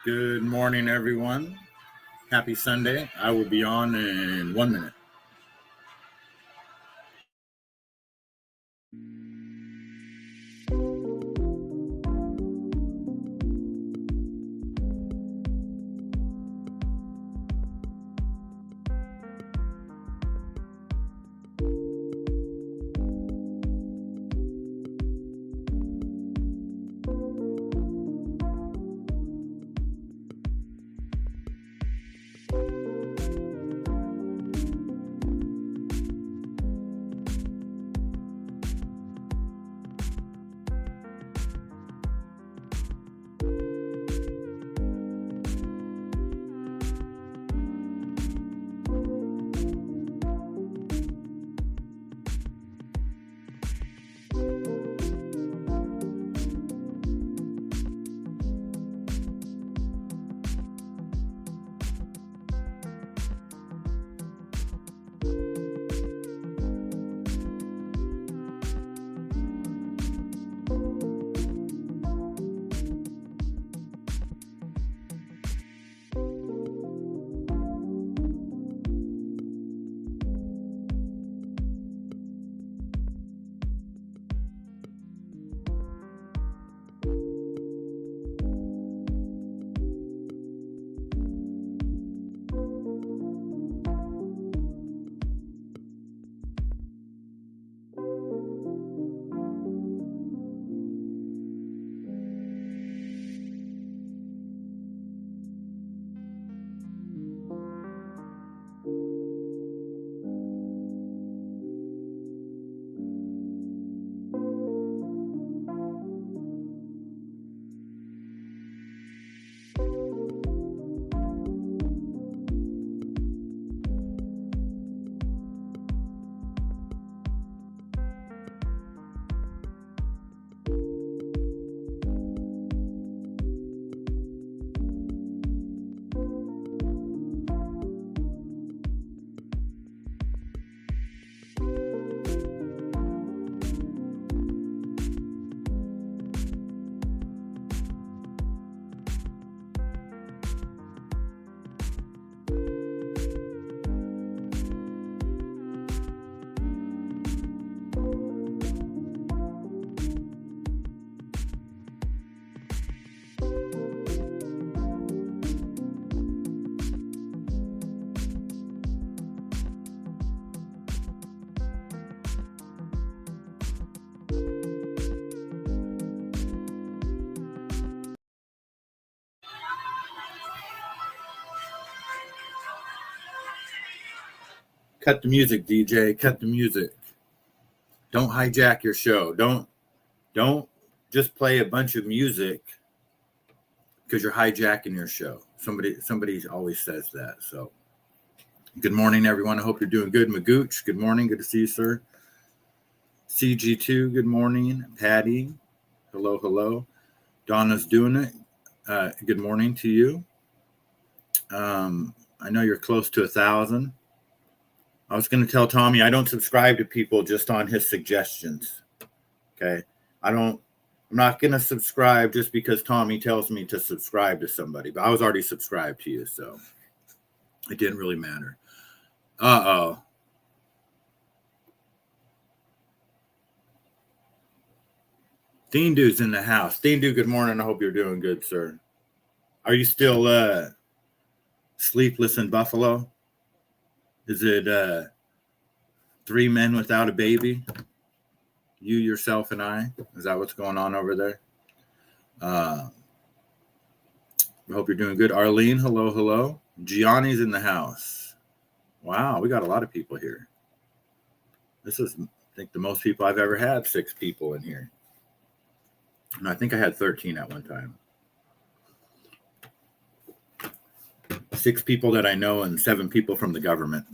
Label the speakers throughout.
Speaker 1: Good morning, everyone. Happy Sunday. I will be on in 1 minute. Cut the music, DJ. Cut the music. Don't hijack your show. Don't just play a bunch of music because you're hijacking your show. Somebody always says that. So good morning, everyone. I hope you're doing good. Magooch, good morning. Good to see you, sir. CG2, good morning. Patty, hello. Donna's doing it. Good morning to you. I know you're close to 1,000. I was going to tell Tommy I don't subscribe to people just on his suggestions. Okay. I'm not going to subscribe just because Tommy tells me to subscribe to somebody, but I was already subscribed to you, so it didn't really matter. Uh-oh. Dean Dude's in the house. Dean Dude, good morning. I hope you're doing good, sir. Are you still sleepless in Buffalo? Is it 3 men without a baby? You, yourself, and I? Is that what's going on over there? I hope you're doing good. Arlene, hello. Gianni's in the house. Wow, we got a lot of people here. This is, I think, the most people I've ever had, 6 people in here. And I think I had 13 at one time. 6 people that I know and 7 people from the government.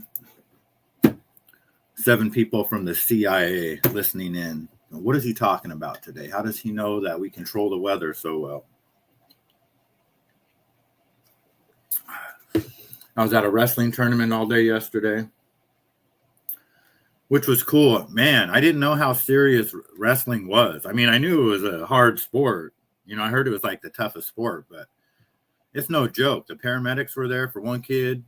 Speaker 1: 7 people from the CIA listening in. What is he talking about today? How does he know that we control the weather so well? I was at a wrestling tournament all day yesterday, which was cool. Man, I didn't know how serious wrestling was. I mean, I knew it was a hard sport. You know, I heard it was like the toughest sport, but It's no joke. The paramedics were there for one kid.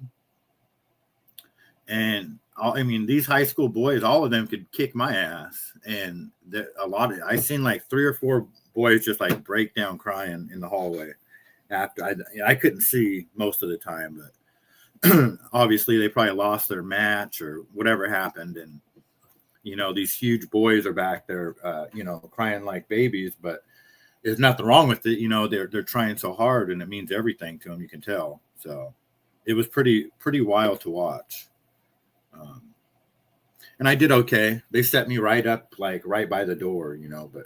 Speaker 1: And I mean, these high school boys, all of them could kick my ass. And I seen like 3 or 4 boys just like break down crying in the hallway. After I couldn't see most of the time, but obviously they probably lost their match or whatever happened. And, these huge boys are back there, crying like babies, but there's nothing wrong with it. They're trying so hard and it means everything to them. You can tell. So it was pretty wild to watch. And I did okay. They set me right up, like right by the door, but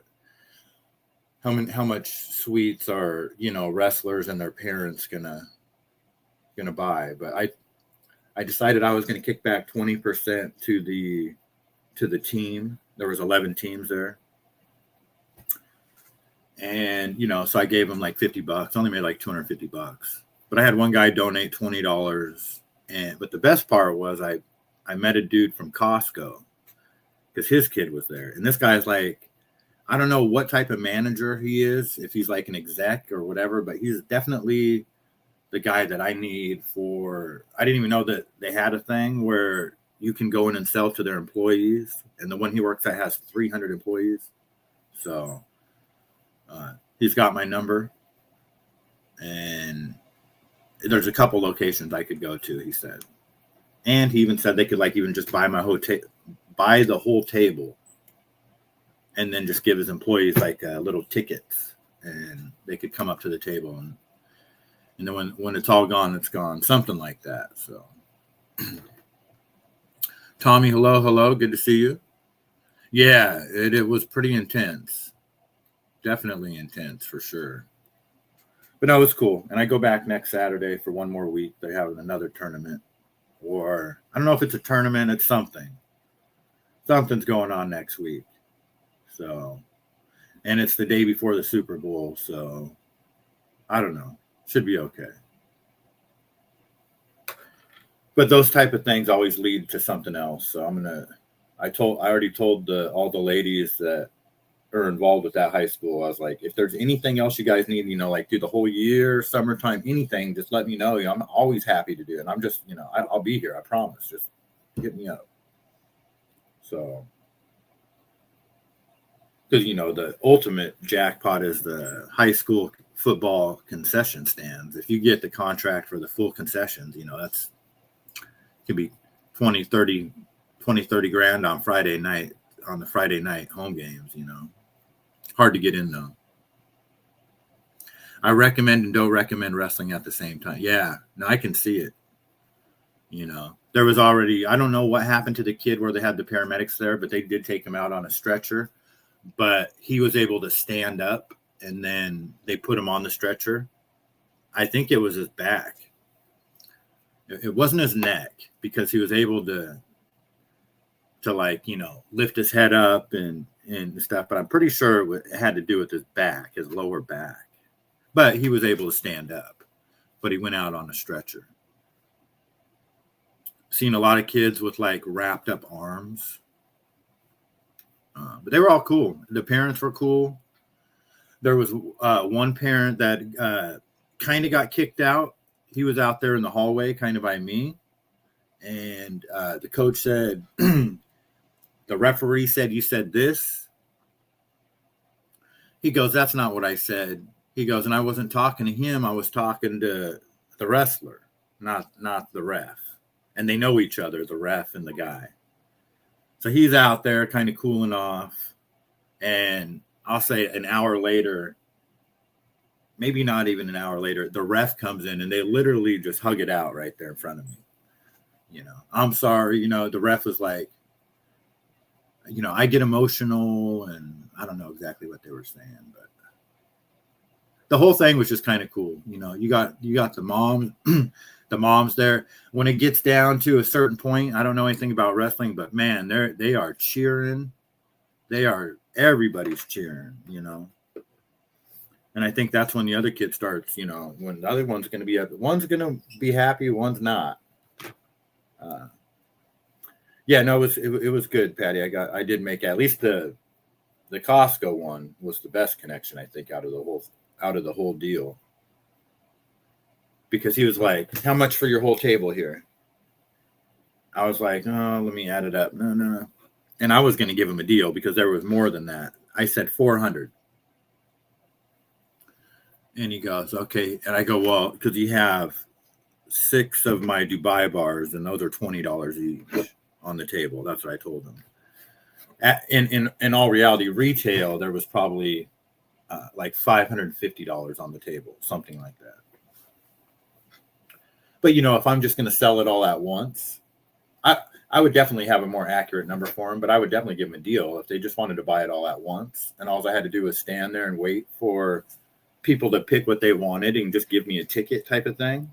Speaker 1: how much sweets are, wrestlers and their parents gonna buy? But I decided I was gonna kick back 20% to the team. There was 11 teams there. And, so I gave them like $50, only made like $250. But I had one guy donate $20. But the best part was I met a dude from Costco because his kid was there. And this guy's like, I don't know what type of manager he is, if he's like an exec or whatever, but he's definitely the guy that I need I didn't even know that they had a thing where you can go in and sell to their employees. And the one he works at has 300 employees. So he's got my number. And there's a couple locations I could go to, he said. And he even said they could like even just buy the whole table and then just give his employees like little tickets and they could come up to the table and then when it's all gone, it's gone. Something like that. So Tommy, hello. Good to see you. Yeah, it was pretty intense. Definitely intense for sure. But no, it's cool. And I go back next Saturday for one more week. They have another tournament. Or I don't know if it's a tournament, it's something. Something's going on next week. So, and it's the day before the Super Bowl. So, I don't know. Should be okay. But those type of things always lead to something else. So I already told all the ladies that are involved with that high school. I was like, if there's anything else you guys need, like do the whole year, summertime, anything, just let me know. I'm always happy to do it. And I'm just, I'll be here. I promise. Just hit me up. So, because, the ultimate jackpot is the high school football concession stands. If you get the contract for the full concessions, that's could be 20, 30 grand on Friday night, on the Friday night home games, Hard to get in though. I recommend and don't recommend wrestling at the same time. Yeah, no, I can see it. There was already, I don't know what happened to the kid where they had the paramedics there, but they did take him out on a stretcher. But he was able to stand up and then they put him on the stretcher. I think it was his back. It wasn't his neck because he was able to like, lift his head up and stuff. But I'm pretty sure it had to do with his back, his lower back. But he was able to stand up. But he went out on a stretcher. Seen a lot of kids with like wrapped up arms. But they were all cool. The parents were cool. There was one parent that kind of got kicked out. He was out there in the hallway kind of by me. And the coach said, the referee said, you said this. He goes, that's not what I said. He goes, and I wasn't talking to him. I was talking to the wrestler, not the ref. And they know each other, the ref and the guy. So he's out there kind of cooling off. And I'll say an hour later, maybe not even an hour later, the ref comes in and they literally just hug it out right there in front of me. I'm sorry, the ref was like, I get emotional and I don't know exactly what they were saying, but the whole thing was just kind of cool. You got the moms there. When it gets down to a certain point, I don't know anything about wrestling, but man, they are cheering. Everybody's cheering, And I think that's when the other kid starts, when the other one's going to be happy, one's not. Yeah, no, it was good, Patty. I did make at least the Costco one was the best connection, I think, out of the whole deal. because he was like, how much for your whole table here? I was like, oh, let me add it up. No. And I was going to give him a deal because there was more than that. I said 400. And he goes, okay. And I go, well, because you have 6 of my Dubai bars, and those are $20 each on the table. That's what I told him. In all reality, retail, there was probably like $550 on the table, something like that. But, if I'm just going to sell it all at once, I would definitely have a more accurate number for them, but I would definitely give them a deal if they just wanted to buy it all at once. And all I had to do was stand there and wait for people to pick what they wanted and just give me a ticket type of thing.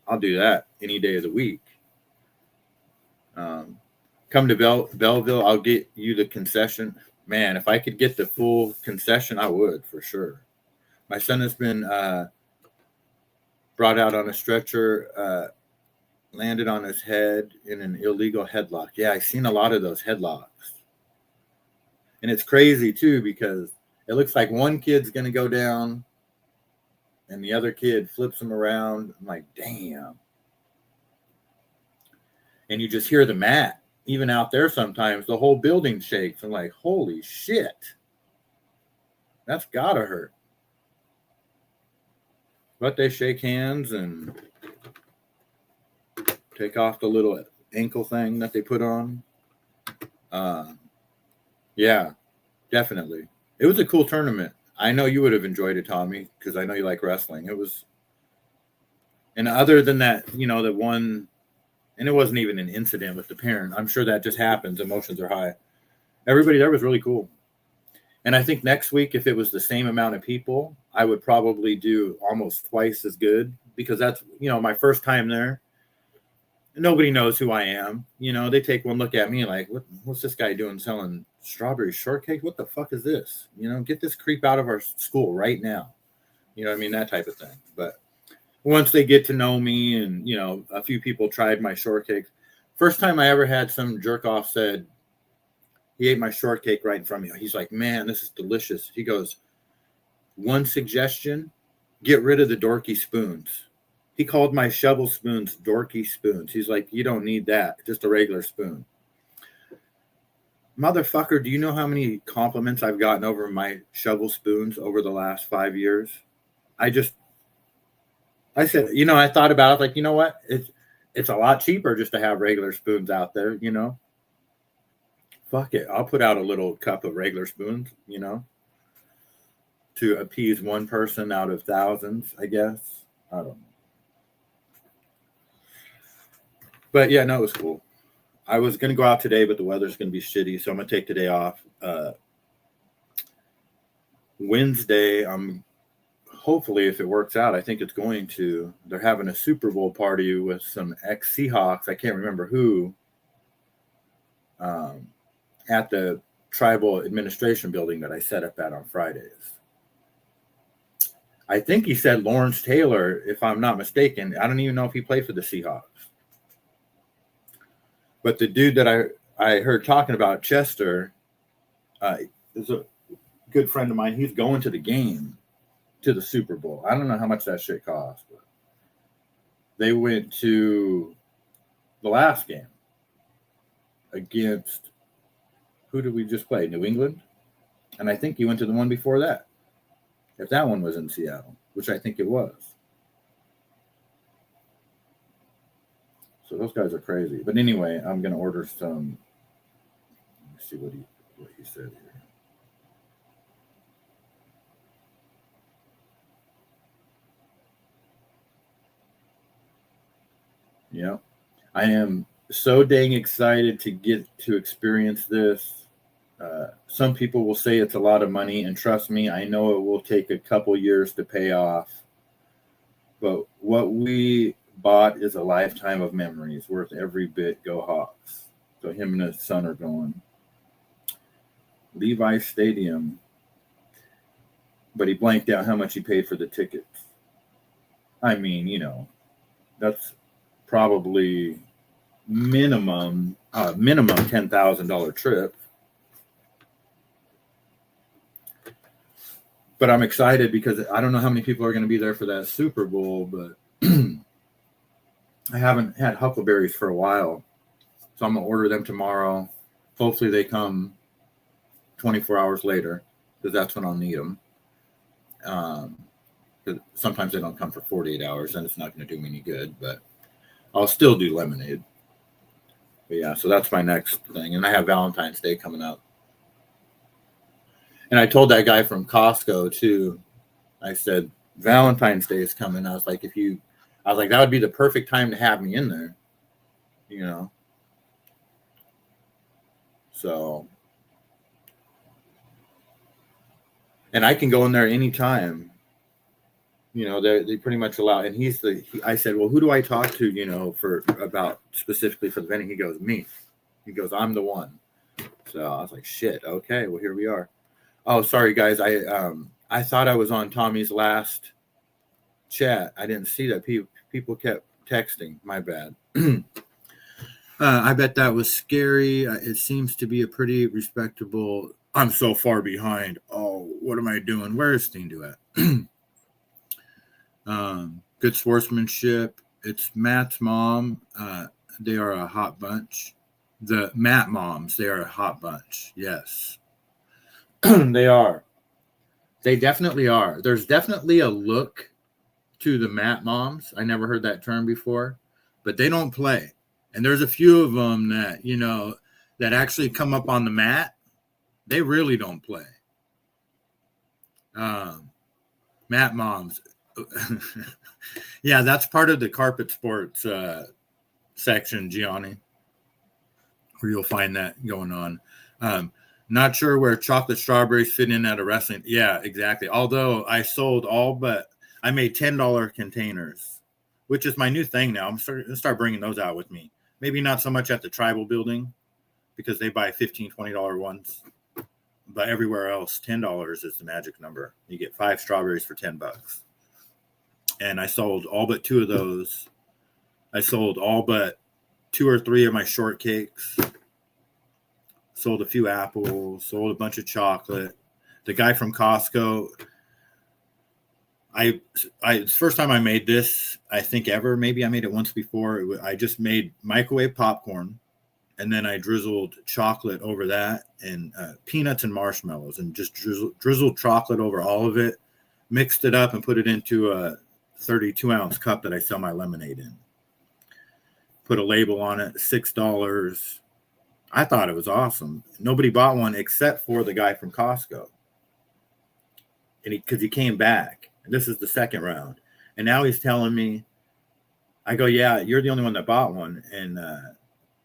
Speaker 1: I'll do that any day of the week. Come to Belleville, I'll get you the concession. Man, if I could get the full concession, I would for sure. My son has been brought out on a stretcher, landed on his head in an illegal headlock. Yeah, I've seen a lot of those headlocks. And it's crazy, too, because it looks like one kid's going to go down and the other kid flips him around. I'm like, damn. And you just hear the mat. Even out there sometimes, the whole building shakes. I'm like, holy shit. That's got to hurt. But they shake hands and take off the little ankle thing that they put on. Yeah, definitely. It was a cool tournament. I know you would have enjoyed it, Tommy, because I know you like wrestling. It was, and other than that, the one, and it wasn't even an incident with the parent. I'm sure that just happens. Emotions are high. Everybody there was really cool. And I think next week, if it was the same amount of people, I would probably do almost twice as good because that's, my first time there. Nobody knows who I am. They take one look at me like, what's this guy doing selling strawberry shortcake? What the fuck is this? Get this creep out of our school right now. That type of thing. But once they get to know me and, a few people tried my shortcake. First time I ever had some jerk off said, he ate my shortcake right in front of me. He's like, man, this is delicious. He goes, one suggestion, get rid of the dorky spoons. He called my shovel spoons dorky spoons. He's like, you don't need that. Just a regular spoon. Motherfucker, do you know how many compliments I've gotten over my shovel spoons over the last 5 years? I said, I thought about it. Like, you know what? It's a lot cheaper just to have regular spoons out there, Fuck it. I'll put out a little cup of regular spoons, to appease one person out of thousands, I guess. I don't know. But yeah, no, it was cool. I was going to go out today, but the weather's going to be shitty, so I'm going to take today off. Wednesday, hopefully, if it works out, I think it's going to. They're having a Super Bowl party with some ex-Seahawks. I can't remember who. At the tribal administration building that I set up at on Fridays. I think he said Lawrence Taylor, if I'm not mistaken. I don't even know if he played for the Seahawks. But the dude that I heard talking about, Chester, is a good friend of mine. He's going to the game, to the Super Bowl. I don't know how much that shit cost. But they went to the last game against, who did we just play? New England? And I think he went to the one before that. If that one was in Seattle, which I think it was. So those guys are crazy. But anyway, I'm going to order some. Let me see what he said here. Yeah. I am so dang excited to get to experience this. Some people will say it's a lot of money, and trust me, I know it will take a couple years to pay off. But what we bought is a lifetime of memories worth every bit. Go Hawks. So him and his son are going. Levi Stadium. But he blanked out how much he paid for the tickets. I mean, that's probably minimum $10,000 trip. But I'm excited because I don't know how many people are going to be there for that Super Bowl, but I haven't had huckleberries for a while. So I'm going to order them tomorrow. Hopefully they come 24 hours later because that's when I'll need them. Sometimes they don't come for 48 hours and it's not going to do me any good, but I'll still do lemonade. But yeah, so that's my next thing. And I have Valentine's Day coming up. And I told that guy from Costco too. I said, Valentine's Day is coming. I was like, that would be the perfect time to have me in there, you know? So, and I can go in there anytime, you know, they pretty much allow, and I said, well, who do I talk to, you know, about specifically for the vending? He goes, me. He goes, I'm the one. So I was like, shit. Okay. Well, here we are. Oh, sorry guys. I thought I was on Tommy's last chat. I didn't see that people kept texting. My bad. I bet that was scary. It seems to be a pretty respectable. I'm so far behind. Oh, what am I doing? Where is Steendu at? Good sportsmanship. It's Matt's mom. They are a hot bunch. The Matt moms, they are a hot bunch. Yes. They are. They definitely are. There's definitely a look to the Matt moms. I never heard that term before, but they don't play. And there's a few of them that, you know, that actually come up on the mat. They really don't play. Matt moms. Yeah, that's part of the carpet sports section, Gianni, where you'll find that going on. Not sure where chocolate strawberries fit in at a wrestling. Yeah, exactly. Although I sold I made $10 containers, which is my new thing now. I'm starting to start bringing those out with me. Maybe not so much at the tribal building because they buy $15, $20 ones. But everywhere else, $10 is the magic number. You get 5 strawberries for $10. And I sold all but 2 of those. I sold all but 2 or 3 of my shortcakes. Sold a few apples. Sold a bunch of chocolate. The guy from Costco, it's the first time I made this, I think ever. Maybe I made it once before. I just made microwave popcorn, and then I drizzled chocolate over that, and peanuts and marshmallows, and just drizzled chocolate over all of it, mixed it up, and put it into a 32-ounce cup that I sell my lemonade in. Put a label on it, $6. I thought it was awesome. Nobody bought one except for the guy from Costco, and because he came back. This is the second round. And now he's telling me, I go, yeah, you're the only one that bought one. And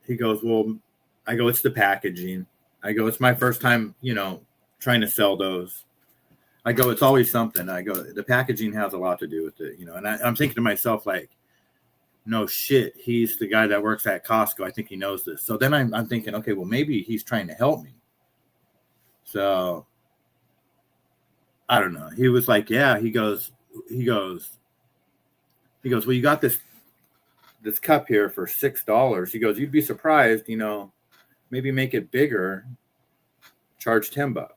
Speaker 1: he goes, well, I go, it's the packaging. I go, it's my first time, you know, trying to sell those. I go, it's always something. I go, the packaging has a lot to do with it, you know. And I'm thinking to myself, like, no shit, he's the guy that works at Costco. I think he knows this. So then I'm thinking, okay, well, maybe he's trying to help me. So I don't know. He was like, yeah, he goes, well, you got this cup here for $6. He goes, you'd be surprised, you know, maybe make it bigger, charge $10.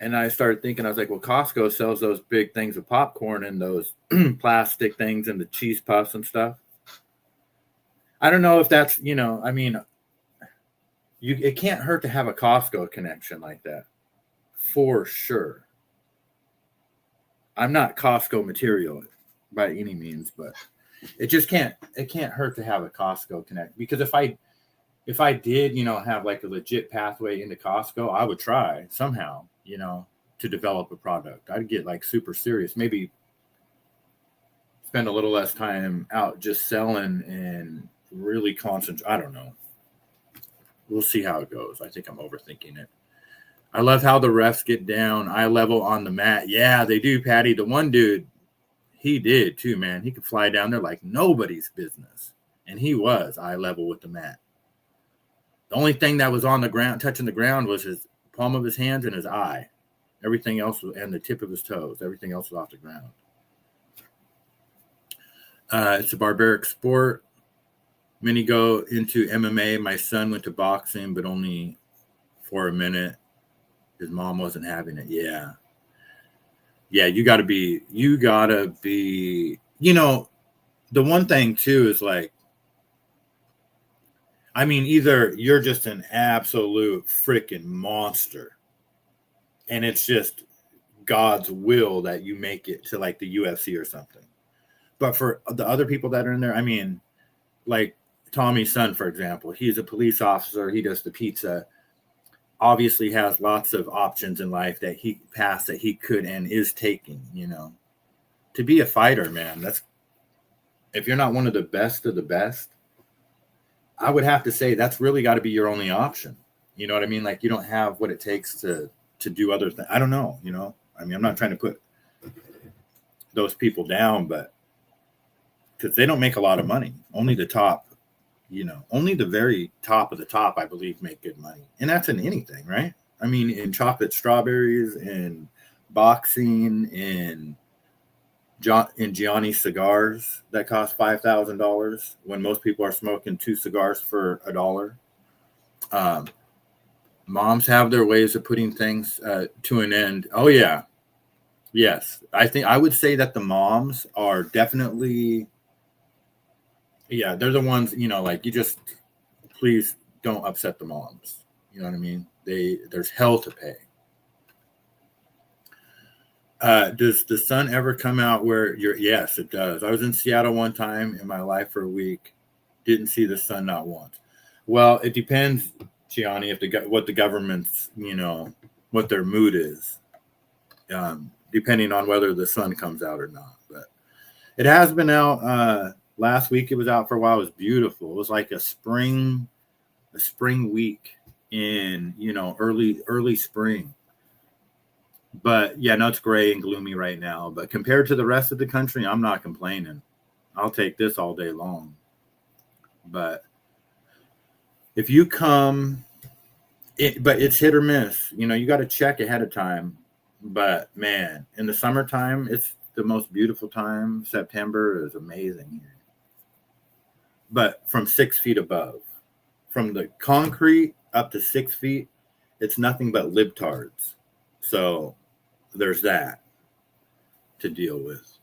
Speaker 1: And I started thinking, I was like, well, Costco sells those big things of popcorn and those plastic things and the cheese puffs and stuff. I don't know if that's, you know, I mean, it can't hurt to have a Costco connection like that. For sure. I'm not Costco material by any means, but it can't hurt to have a Costco connect, because if I did, you know, have like a legit pathway into Costco, I would try somehow, you know, to develop a product. I'd get like super serious, maybe spend a little less time out just selling and really concentrate. I don't know. We'll see how it goes. I think I'm overthinking it. I love how the refs get down eye level on the mat. Yeah, they do, Patty. The one dude, he did too, man. He could fly down there like nobody's business. And he was eye level with the mat. The only thing that was on the ground, touching the ground, was his palm of his hands and his eye. Everything else was, and the tip of his toes. Everything else was off the ground. It's a barbaric sport. Many go into MMA. My son went to boxing, but only for a minute. His mom wasn't having it. Yeah. Yeah, you gotta be, the one thing too is like, I mean, either you're just an absolute freaking monster and it's just God's will that you make it to like the UFC or something. But for the other people that are in there, I mean, like Tommy's son, for example, he's a police officer. He does the pizza. Obviously has lots of options in life that he passed, that he could and is taking, to be a fighter, man. That's, if you're not one of the best, I would have to say that's really got to be your only option. You know what I mean? Like, you don't have what it takes to do other things. I don't know, I mean, I'm not trying to put those people down, but because they don't make a lot of money. Only the top, only the very top of the top, I believe, make good money. And that's in anything, right? I mean, in chocolate strawberries, in boxing, in Gianni cigars that cost $5,000 when most people are smoking 2 cigars for $1. Moms have their ways of putting things to an end. Oh, yeah. Yes. I would say that the moms are definitely, yeah, they're the ones, like, you just, please don't upset the moms. You know what I mean? There's hell to pay. Does the sun ever come out where yes, it does. I was in Seattle one time in my life for a week. Didn't see the sun not once. Well, it depends, Gianni, what the government's, what their mood is, depending on whether the sun comes out or not. But it has been out. Last week it was out for a while. It was beautiful. It was like a spring week in, early spring. But yeah, no, it's gray and gloomy right now. But compared to the rest of the country, I'm not complaining. I'll take this all day long. But if you come, but it's hit or miss. You got to check ahead of time. But man, in the summertime, it's the most beautiful time. September is amazing here. But from 6 feet above, from the concrete up to 6 feet, it's nothing but libtards. So there's that to deal with.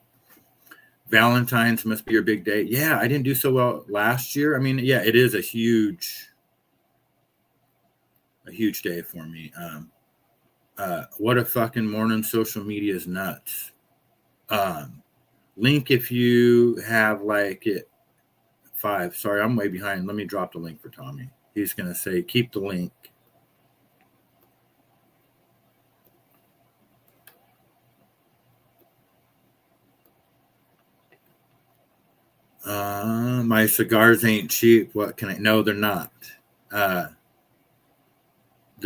Speaker 1: Valentine's must be your big day. Yeah, I didn't do so well last year. I mean, yeah, it is a huge day for me. What a fucking morning. Social media is nuts. Link if you have like it. 5. Sorry, I'm way behind. Let me drop the link for Tommy. He's going to say, keep the link. My cigars ain't cheap. What can I? No, they're not. The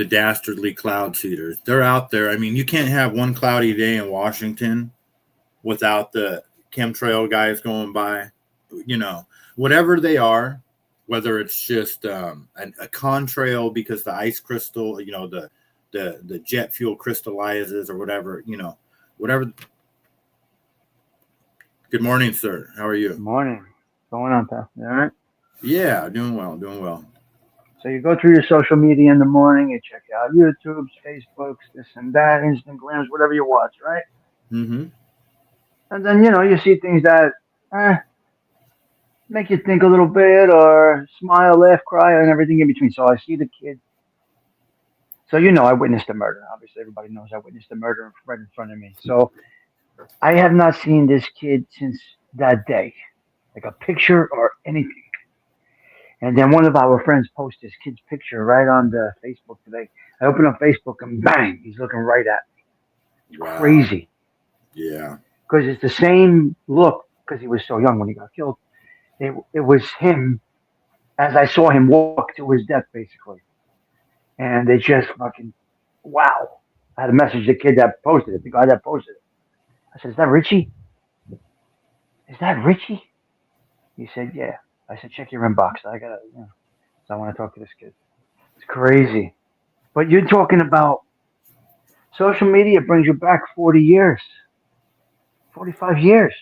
Speaker 1: dastardly cloud seeders. They're out there. I mean, you can't have one cloudy day in Washington without the chemtrail guys going by. Whatever they are, whether it's just a contrail because the ice crystal, the jet fuel crystallizes or whatever, whatever. Good morning, sir. How are you?
Speaker 2: Good morning. What's going on, pal? You all right?
Speaker 1: Yeah, doing well.
Speaker 2: So you go through your social media in the morning, you check out YouTube's, Facebook's, this and that, Instagrams, whatever you watch, right?
Speaker 1: Mm-hmm.
Speaker 2: And then, you see things that make you think a little bit or smile, laugh, cry, and everything in between. So I see the kid. So I witnessed the murder. Obviously, everybody knows I witnessed the murder right in front of me. So I have not seen this kid since that day, like a picture or anything. And then one of our friends posted this kid's picture right on the Facebook today. I open up Facebook and bang, he's looking right at me. It's crazy.
Speaker 1: Yeah.
Speaker 2: Because it's the same look, because he was so young when he got killed. It was him as I saw him walk to his death, basically. And they just fucking, wow. I had a message to the kid that posted it, the guy that posted it. I said, is that Richie? Is that Richie? He said, yeah. I said, check your inbox. So I want to talk to this kid. It's crazy. But you're talking about social media brings you back 40 years, 45 years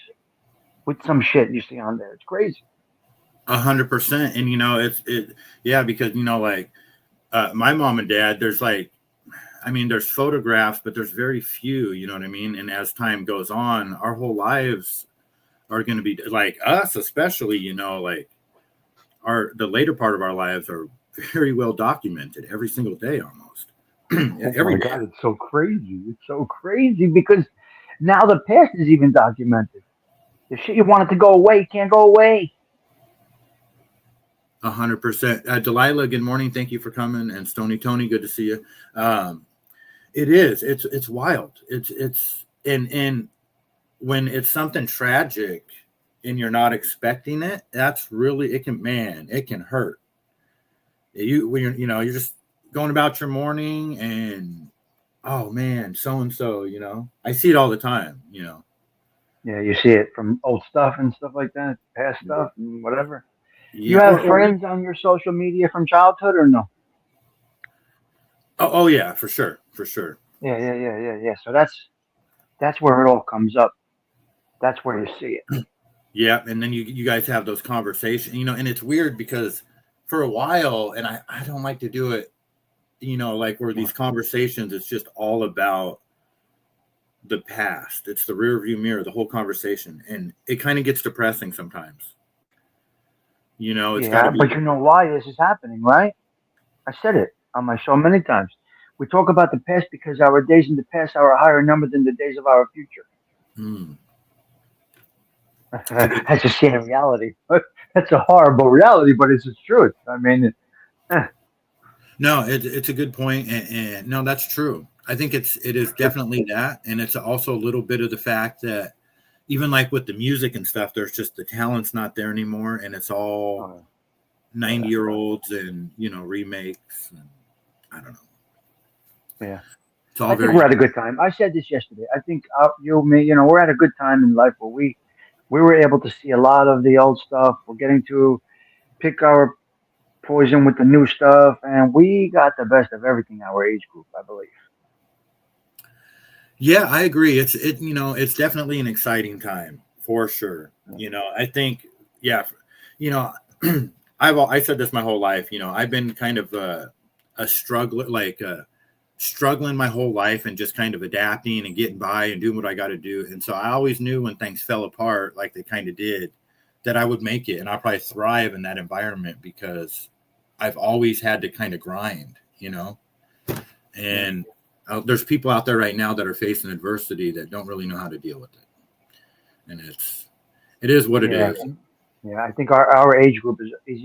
Speaker 2: with some shit you see on there. It's crazy.
Speaker 1: 100%. And, because, my mom and dad, there's like, I mean, there's photographs, but there's very few, you know what I mean? And as time goes on, our whole lives are going to be like us, especially, you know, like the later part of our lives are very well documented every single day almost.
Speaker 2: Oh
Speaker 1: Every
Speaker 2: my
Speaker 1: day.
Speaker 2: God, it's so crazy. It's so crazy because now the past is even documented. The shit you wanted to go away can't go away.
Speaker 1: 100%. Delilah, good morning. Thank you for coming. And Stony Tony, good to see you. It is. It's wild. It's and when it's something tragic and you're not expecting it, that's really it can hurt. When you're just going about your morning and oh man, so and so, you know. I see it all the time, you know.
Speaker 2: Yeah, you see it from old stuff and stuff like that, past stuff and whatever. You
Speaker 1: Yeah.
Speaker 2: have friends on your social media from childhood or no?
Speaker 1: Oh yeah, for sure. For sure.
Speaker 2: Yeah. So that's where it all comes up. That's where you see it.
Speaker 1: Yeah, and then you guys have those conversations, you know, and it's weird because for a while, and I don't like to do it, you know, like where these conversations, it's just all about the past. It's the rear view mirror, the whole conversation, and it kind of gets depressing sometimes. You know, it's got to
Speaker 2: Yeah,
Speaker 1: be.
Speaker 2: but you know why this is happening, right? I said it on my show many times. We talk about the past because our days in the past are a higher number than the days of our future.
Speaker 1: Hmm, it's a good.
Speaker 2: That's a sad reality. That's a horrible reality, but it's the truth. I mean, eh,
Speaker 1: No, it's a good point, and no, that's true. I think it is definitely that, and it's also a little bit of the fact that even like with the music and stuff, there's just the talent's not there anymore, and it's all
Speaker 2: oh, yeah,
Speaker 1: 90-year-olds and you know remakes. And I don't know.
Speaker 2: yeah.
Speaker 1: It's all
Speaker 2: I think
Speaker 1: very
Speaker 2: we're at a good time. I said this yesterday. I think you, me, we're at a good time in life where we were able to see a lot of the old stuff. We're getting to pick our poison with the new stuff, and we got the best of everything. Our age group, I believe.
Speaker 1: yeah. I agree. It's definitely an exciting time for sure.
Speaker 2: Yeah.
Speaker 1: You know, I think yeah, you know, I said this my whole life. You know, I've been kind of a struggler like. Struggling my whole life and just kind of adapting and getting by and doing what I got to do. And so I always knew when things fell apart, like they kind of did, that I would make it and I'll probably thrive in that environment because I've always had to kind of grind, you know.
Speaker 2: Yeah.
Speaker 1: And there's people out there right now that are facing adversity that don't really know how to deal with it. And it is what it
Speaker 2: Yeah,
Speaker 1: is.
Speaker 2: yeah. I think our age group is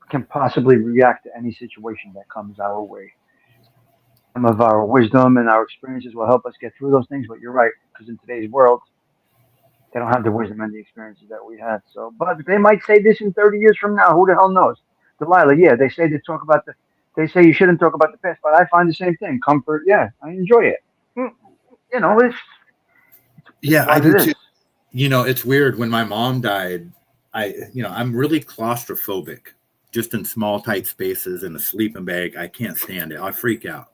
Speaker 2: can possibly react to any situation that comes our way. Some of our wisdom and our experiences will help us get through those things. But you're right, because in today's world, they don't have the wisdom and the experiences that we had. So, but they might say this in 30 years from now. Who the hell knows? Delilah, yeah, they say to talk about the. They say you shouldn't talk about the past, but I find the same thing. Comfort, yeah, I enjoy it. Mm, it's
Speaker 1: Yeah, I
Speaker 2: what
Speaker 1: do
Speaker 2: it
Speaker 1: too.
Speaker 2: is.
Speaker 1: You know, it's weird when my mom died. I'm really claustrophobic, just in small, tight spaces in a sleeping bag. I can't stand it. I freak out.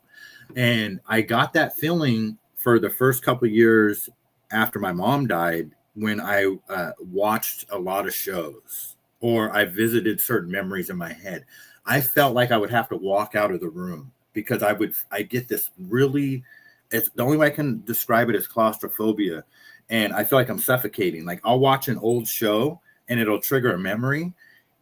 Speaker 1: And I got that feeling for the first couple of years after my mom died when I watched a lot of shows or I visited certain memories in my head. I felt like I would have to walk out of the room because I get this really, it's the only way I can describe it is claustrophobia. And I feel like I'm suffocating. Like I'll watch an old show and it'll trigger a memory.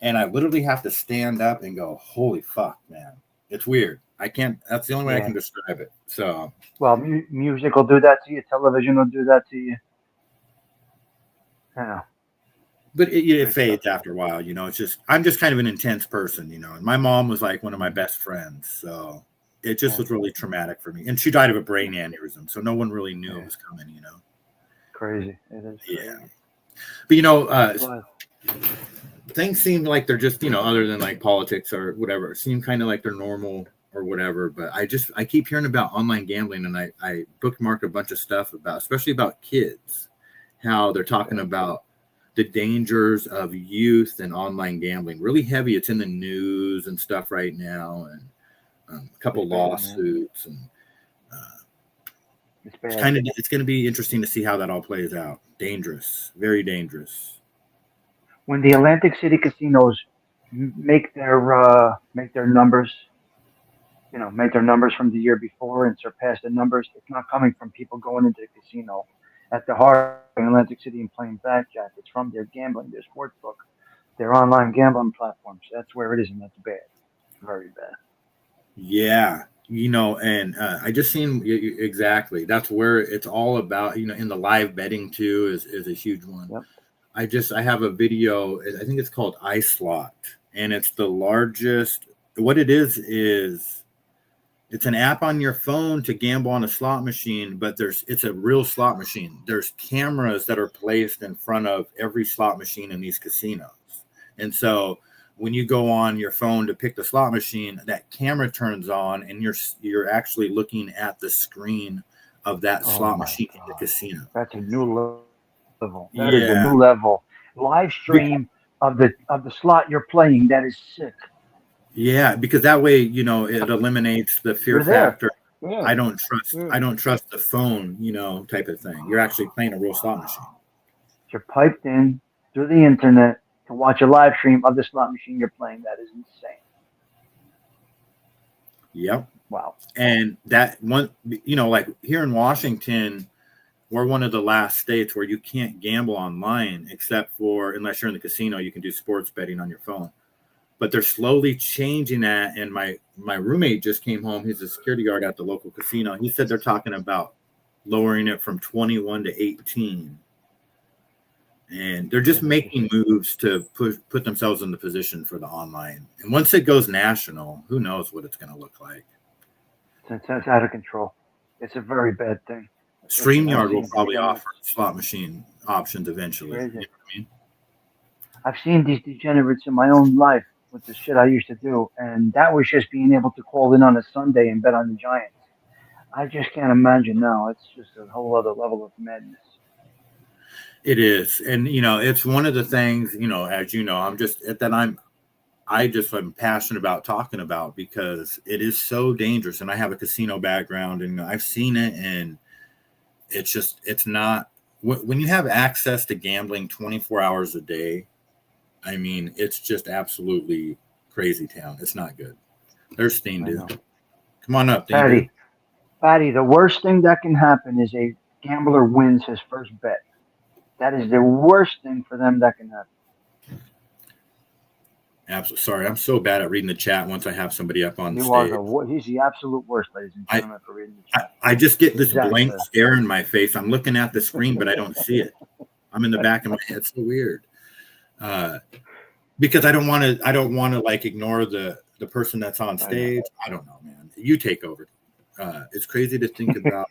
Speaker 1: And I literally have to stand up and go, holy fuck, man. It's weird. I can't. That's the only way I
Speaker 2: Yeah.
Speaker 1: can describe it. So,
Speaker 2: Well, music will do that to you. Television will do that to you. Yeah.
Speaker 1: but it
Speaker 2: Great stuff.
Speaker 1: fades after a while. You know, it's just I'm just kind of an intense person. You know, and my mom was like one of my best friends. So it just
Speaker 2: Yeah.
Speaker 1: was really traumatic for me. And she died of a brain aneurysm, so no one really knew it
Speaker 2: Yeah.
Speaker 1: was coming. You know.
Speaker 2: Crazy. It is
Speaker 1: Yeah.
Speaker 2: crazy.
Speaker 1: But you know,
Speaker 2: That's life.
Speaker 1: things seem like they're just other than like politics or whatever, seem kind of like they're normal or whatever. But I keep hearing about online gambling, and I bookmarked a bunch of stuff about, especially about kids, how they're talking
Speaker 2: Yeah.
Speaker 1: about the dangers of youth and online gambling. Really heavy. It's in the news and stuff right now, and a couple
Speaker 2: It's bad, man.
Speaker 1: lawsuits, and uh,
Speaker 2: It's bad.
Speaker 1: it's going to be interesting to see how that all plays out. Dangerous, very dangerous.
Speaker 2: When the Atlantic City casinos make their numbers, made their numbers from the year before and surpassed the numbers. It's not coming from people going into the casino at the heart in Atlantic City and playing blackjack. It's from their gambling, their sports book, their online gambling platforms. That's where it is, and that's bad. Very bad.
Speaker 1: Yeah, and I just seen exactly. That's where it's all about. In the live betting too is a huge one.
Speaker 2: Yep.
Speaker 1: I have a video. I think it's called iSlot, and it's the largest. What it is it's an app on your phone to gamble on a slot machine, but it's a real slot machine. There's cameras that are placed in front of every slot machine in these casinos, and so when you go on your phone to pick the slot machine, that camera turns on, and you're actually looking at the screen of that slot machine in the casino.
Speaker 2: That's a new level. That is a
Speaker 1: Yeah.
Speaker 2: new level. Live stream of the slot you're playing. That is sick.
Speaker 1: Yeah, because that way, it eliminates the fear factor.
Speaker 2: Yeah.
Speaker 1: I don't trust the phone, type of thing. You're actually playing a real slot machine.
Speaker 2: You're piped in through the internet to watch a live stream of the slot machine you're playing. That is insane.
Speaker 1: Yep.
Speaker 2: Wow.
Speaker 1: And that one, like here in Washington, we're one of the last states where you can't gamble online except for, unless you're in the casino, you can do sports betting on your phone. But they're slowly changing that. And my roommate just came home. He's a security guard at the local casino. He said they're talking about lowering it from 21 to 18. And they're just making moves to put themselves in the position for the online. And once it goes national, who knows what it's going to look like.
Speaker 2: That's out of control. It's a very bad thing.
Speaker 1: StreamYard will probably offer slot machine options eventually. You know what I mean?
Speaker 2: I've seen these degenerates in my own life with the shit I used to do, and that was just being able to call in on a Sunday and bet on the Giants. I just can't imagine now. It's just a whole other level of madness.
Speaker 1: It is, and it's one of the things. As you know, I'm passionate about talking about because it is so dangerous, and I have a casino background, and I've seen it, and it's not when you have access to gambling 24 hours a day. I mean, it's just absolutely crazy town. It's not good. There's Steen, dude. Come on up,
Speaker 2: Patty. Patty, the worst thing that can happen is a gambler wins his first bet. That is the worst thing for them that can happen.
Speaker 1: Absolutely. Sorry, I'm so bad at reading the chat once I have somebody up on stage.
Speaker 2: He's the absolute worst, ladies and gentlemen, for reading the chat.
Speaker 1: I just get this blank stare in my face. I'm looking at the screen, but I don't see it. I'm in the back of my head. It's so weird. Because I don't want to like ignore the person that's on stage. I don't know, man. You take over. It's crazy to think about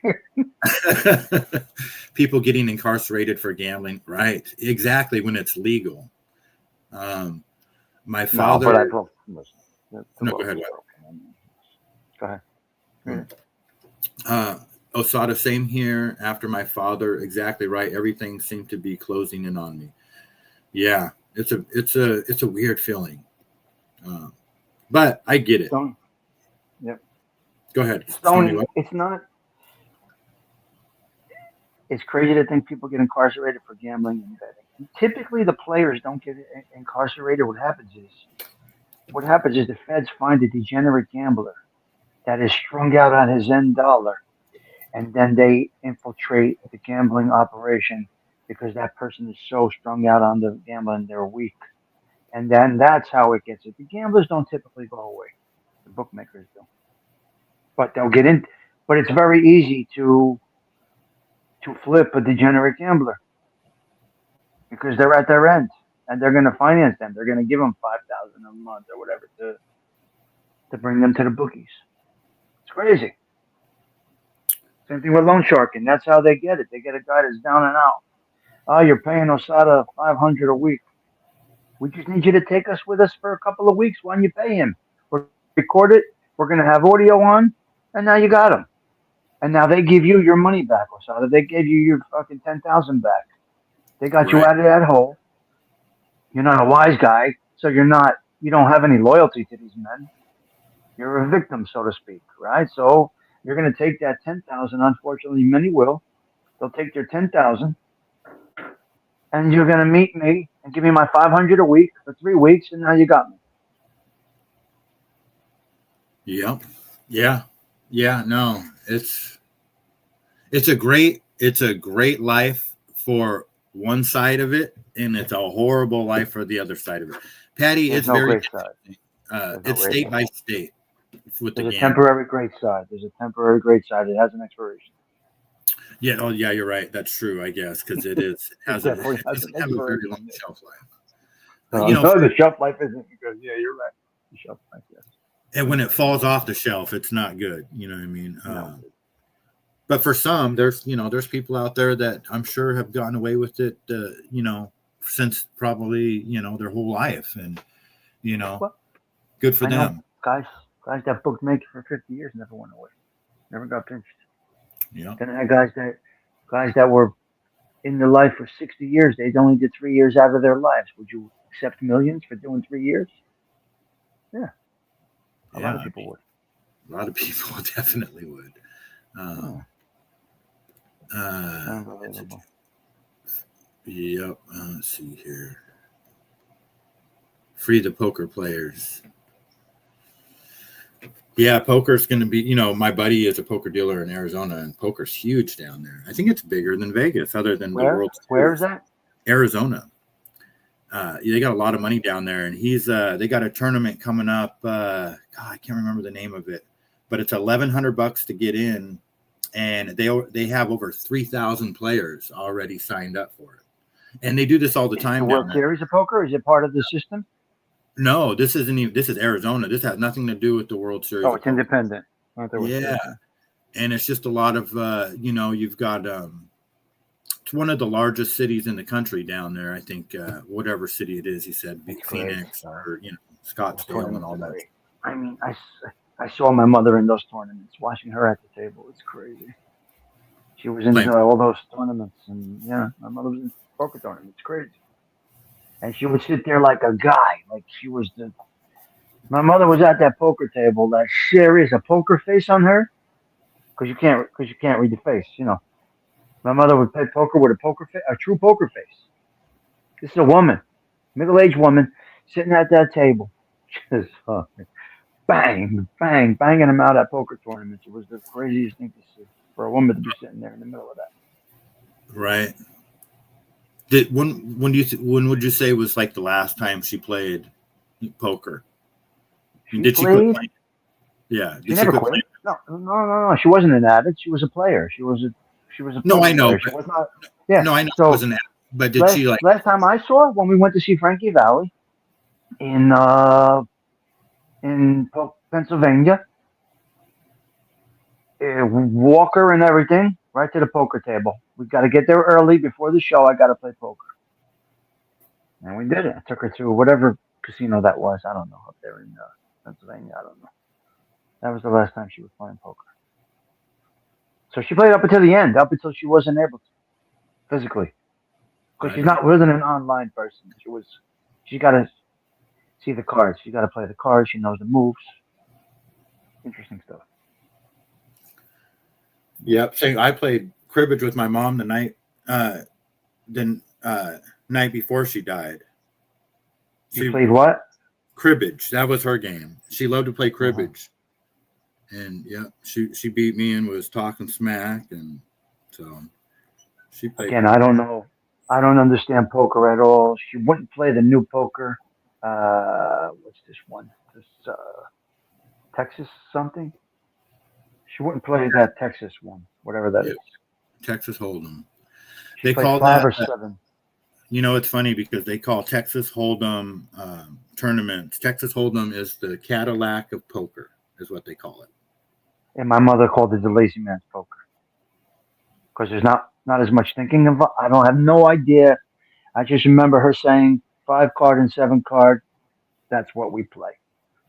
Speaker 1: people getting incarcerated for gambling. Right. Exactly. When it's legal. My father.
Speaker 2: No,
Speaker 1: go ahead.
Speaker 2: Go ahead.
Speaker 1: Mossada, same here. After my father, exactly right. Everything seemed to be closing in on me. Yeah, it's a weird feeling, but I get it.
Speaker 2: Yep.
Speaker 1: Go ahead.
Speaker 2: It's not. It's crazy to think people get incarcerated for gambling and betting. And typically, the players don't get incarcerated. What happens is the feds find a degenerate gambler that is strung out on his end dollar, and then they infiltrate the gambling operation because that person is so strung out on the gambling, they're weak. And then that's how it gets it. The gamblers don't typically go away. The bookmakers do. But they'll get in. But it's very easy to flip a degenerate gambler because they're at their end and they're going to finance them. They're going to give them $5,000 a month or whatever to bring them to the bookies. It's crazy. Same thing with loan sharking. That's how they get it. They get a guy that's down and out. Oh, you're paying Mossada $500 a week. We just need you to take us with us for a couple of weeks. Why don't you pay him? We'll record it. We're going to have audio on, and now you got him. And now they give you your money back, Mossada. They gave you your fucking $10,000 back. They got you out of that hole. You're not a wise guy, so you don't have any loyalty to these men. You're a victim, so to speak, right? So you're going to take that $10,000. Unfortunately, many will. They'll take their $10,000. And you're going to meet me and give me my $500 a week for 3 weeks, and now you got me.
Speaker 1: Yep. Yeah. Yeah. No, it's a great life for one side of it, and it's a horrible life for the other side of it. Patty,
Speaker 2: There's
Speaker 1: it's
Speaker 2: no
Speaker 1: very
Speaker 2: great side. There's no
Speaker 1: it's
Speaker 2: great
Speaker 1: state by
Speaker 2: side.
Speaker 1: state with the
Speaker 2: There's a
Speaker 1: gambling.
Speaker 2: temporary great side. There's a temporary great side. It has an expiration.
Speaker 1: Yeah, oh yeah, you're right. That's true, I guess, because it
Speaker 2: It
Speaker 1: has a
Speaker 2: definitely
Speaker 1: it
Speaker 2: has an
Speaker 1: doesn't have a very long
Speaker 2: expiration.
Speaker 1: shelf life.
Speaker 2: No,
Speaker 1: You know,
Speaker 2: no, the shelf life isn't good. Yeah, you're right. The shelf life, yes.
Speaker 1: and when it falls off the shelf, it's not good. You know what I mean?
Speaker 2: No.
Speaker 1: But for some, there's people out there that I'm sure have gotten away with it. Since probably their whole life, and you know,
Speaker 2: Well,
Speaker 1: good for
Speaker 2: I know
Speaker 1: them.
Speaker 2: guys that booked make it for 50 years never went away. Never got pinched.
Speaker 1: Yeah.
Speaker 2: Then I had guys that were in their life for 60 years. They only did 3 years out of their lives. Would you accept millions for doing 3 years? Yeah, a lot
Speaker 1: Yeah,
Speaker 2: of
Speaker 1: I
Speaker 2: people
Speaker 1: mean,
Speaker 2: would.
Speaker 1: a lot of people definitely would.
Speaker 2: Oh,
Speaker 1: Um, uh,
Speaker 2: unbelievable.
Speaker 1: yep. Let's see here. Free the poker players. Yeah, poker's going to be. My buddy is a poker dealer in Arizona, and poker's huge down there. I think it's bigger than Vegas, other than the
Speaker 2: Where?
Speaker 1: World
Speaker 2: Where is
Speaker 1: Series.
Speaker 2: that?
Speaker 1: Arizona. They got a lot of money down there, and they got a tournament coming up. God, I can't remember the name of it, but it's $1,100 to get in, and they have over 3,000 players already signed up for it, and they do this all the
Speaker 2: Is it the
Speaker 1: time down
Speaker 2: World
Speaker 1: there.
Speaker 2: Series of Poker? Is it part of the system?
Speaker 1: No, this isn't even. This is Arizona. This has nothing to do with the World Series
Speaker 2: Oh,
Speaker 1: of
Speaker 2: it's
Speaker 1: Poker.
Speaker 2: independent. I thought it was
Speaker 1: Yeah,
Speaker 2: okay.
Speaker 1: and it's just a lot of you've got it's one of the largest cities in the country down there. I think whatever city it is, he said
Speaker 2: It's great.
Speaker 1: Phoenix or
Speaker 2: Those
Speaker 1: Scottsdale and
Speaker 2: tournaments
Speaker 1: all
Speaker 2: are
Speaker 1: that.
Speaker 2: great. I mean, I saw my mother in those tournaments, watching her at the table. It's crazy. She was into
Speaker 1: Playing.
Speaker 2: all those tournaments, and yeah, my mother was in poker tournaments. It's crazy. And she would sit there like a guy, like she was the. My mother was at that poker table, that serious, a poker face on her, because you can't read the face, you know. My mother would play poker with a poker face, a true poker face. This is a woman, middle-aged woman, sitting at that table, just bang, bang, banging them out at poker tournaments. It was the craziest thing to see for a woman to be sitting there in the middle of that.
Speaker 1: Right. When would you say was like the last time she played poker? I mean,
Speaker 2: She
Speaker 1: did she quit
Speaker 2: played.
Speaker 1: playing? Yeah.
Speaker 2: She
Speaker 1: Did she
Speaker 2: never
Speaker 1: quit
Speaker 2: quit.
Speaker 1: playing?
Speaker 2: No, no, no, no. She wasn't an addict. She was a player. She was a
Speaker 1: No, I
Speaker 2: poker
Speaker 1: know,
Speaker 2: player. She
Speaker 1: but
Speaker 2: was not. Yeah.
Speaker 1: no, I know it
Speaker 2: So
Speaker 1: wasn't. But did
Speaker 2: last
Speaker 1: she like?
Speaker 2: last time I saw her, when we went to see Frankie Valley in Pennsylvania, Walker and everything, right to the poker table. We got to get there early before the show. I got to play poker, and we did it. I took her to whatever casino that was. I don't know, up there in Pennsylvania. I don't know. That was the last time she was playing poker. So she played up until the end, up until she wasn't able to physically, because
Speaker 1: Right
Speaker 2: she's
Speaker 1: on.
Speaker 2: not wasn't an online person. She got to see the cards. She got to play the cards. She knows the moves. Interesting stuff.
Speaker 1: Yep. Saying I played cribbage with my mom the night before she died.
Speaker 2: You
Speaker 1: She
Speaker 2: played what?
Speaker 1: cribbage. That was her game. She loved to play
Speaker 2: Uh-huh.
Speaker 1: cribbage, and yeah, she beat me and was talking smack, and so she played.
Speaker 2: Again, I don't know. I don't understand poker at all. She wouldn't play the new poker. What's this one? This Texas something. She wouldn't play that Texas one, whatever that
Speaker 1: Yeah,
Speaker 2: is.
Speaker 1: Texas Hold'em.
Speaker 2: She
Speaker 1: They
Speaker 2: played
Speaker 1: call
Speaker 2: five
Speaker 1: that.
Speaker 2: or seven.
Speaker 1: It's funny because they call Texas Hold'em tournaments. Texas Hold'em is the Cadillac of poker, is what they call it.
Speaker 2: And my mother called it the lazy man's poker because there's not as much thinking involved. I don't have no idea. I just remember her saying 5 card and 7 card. That's what we play.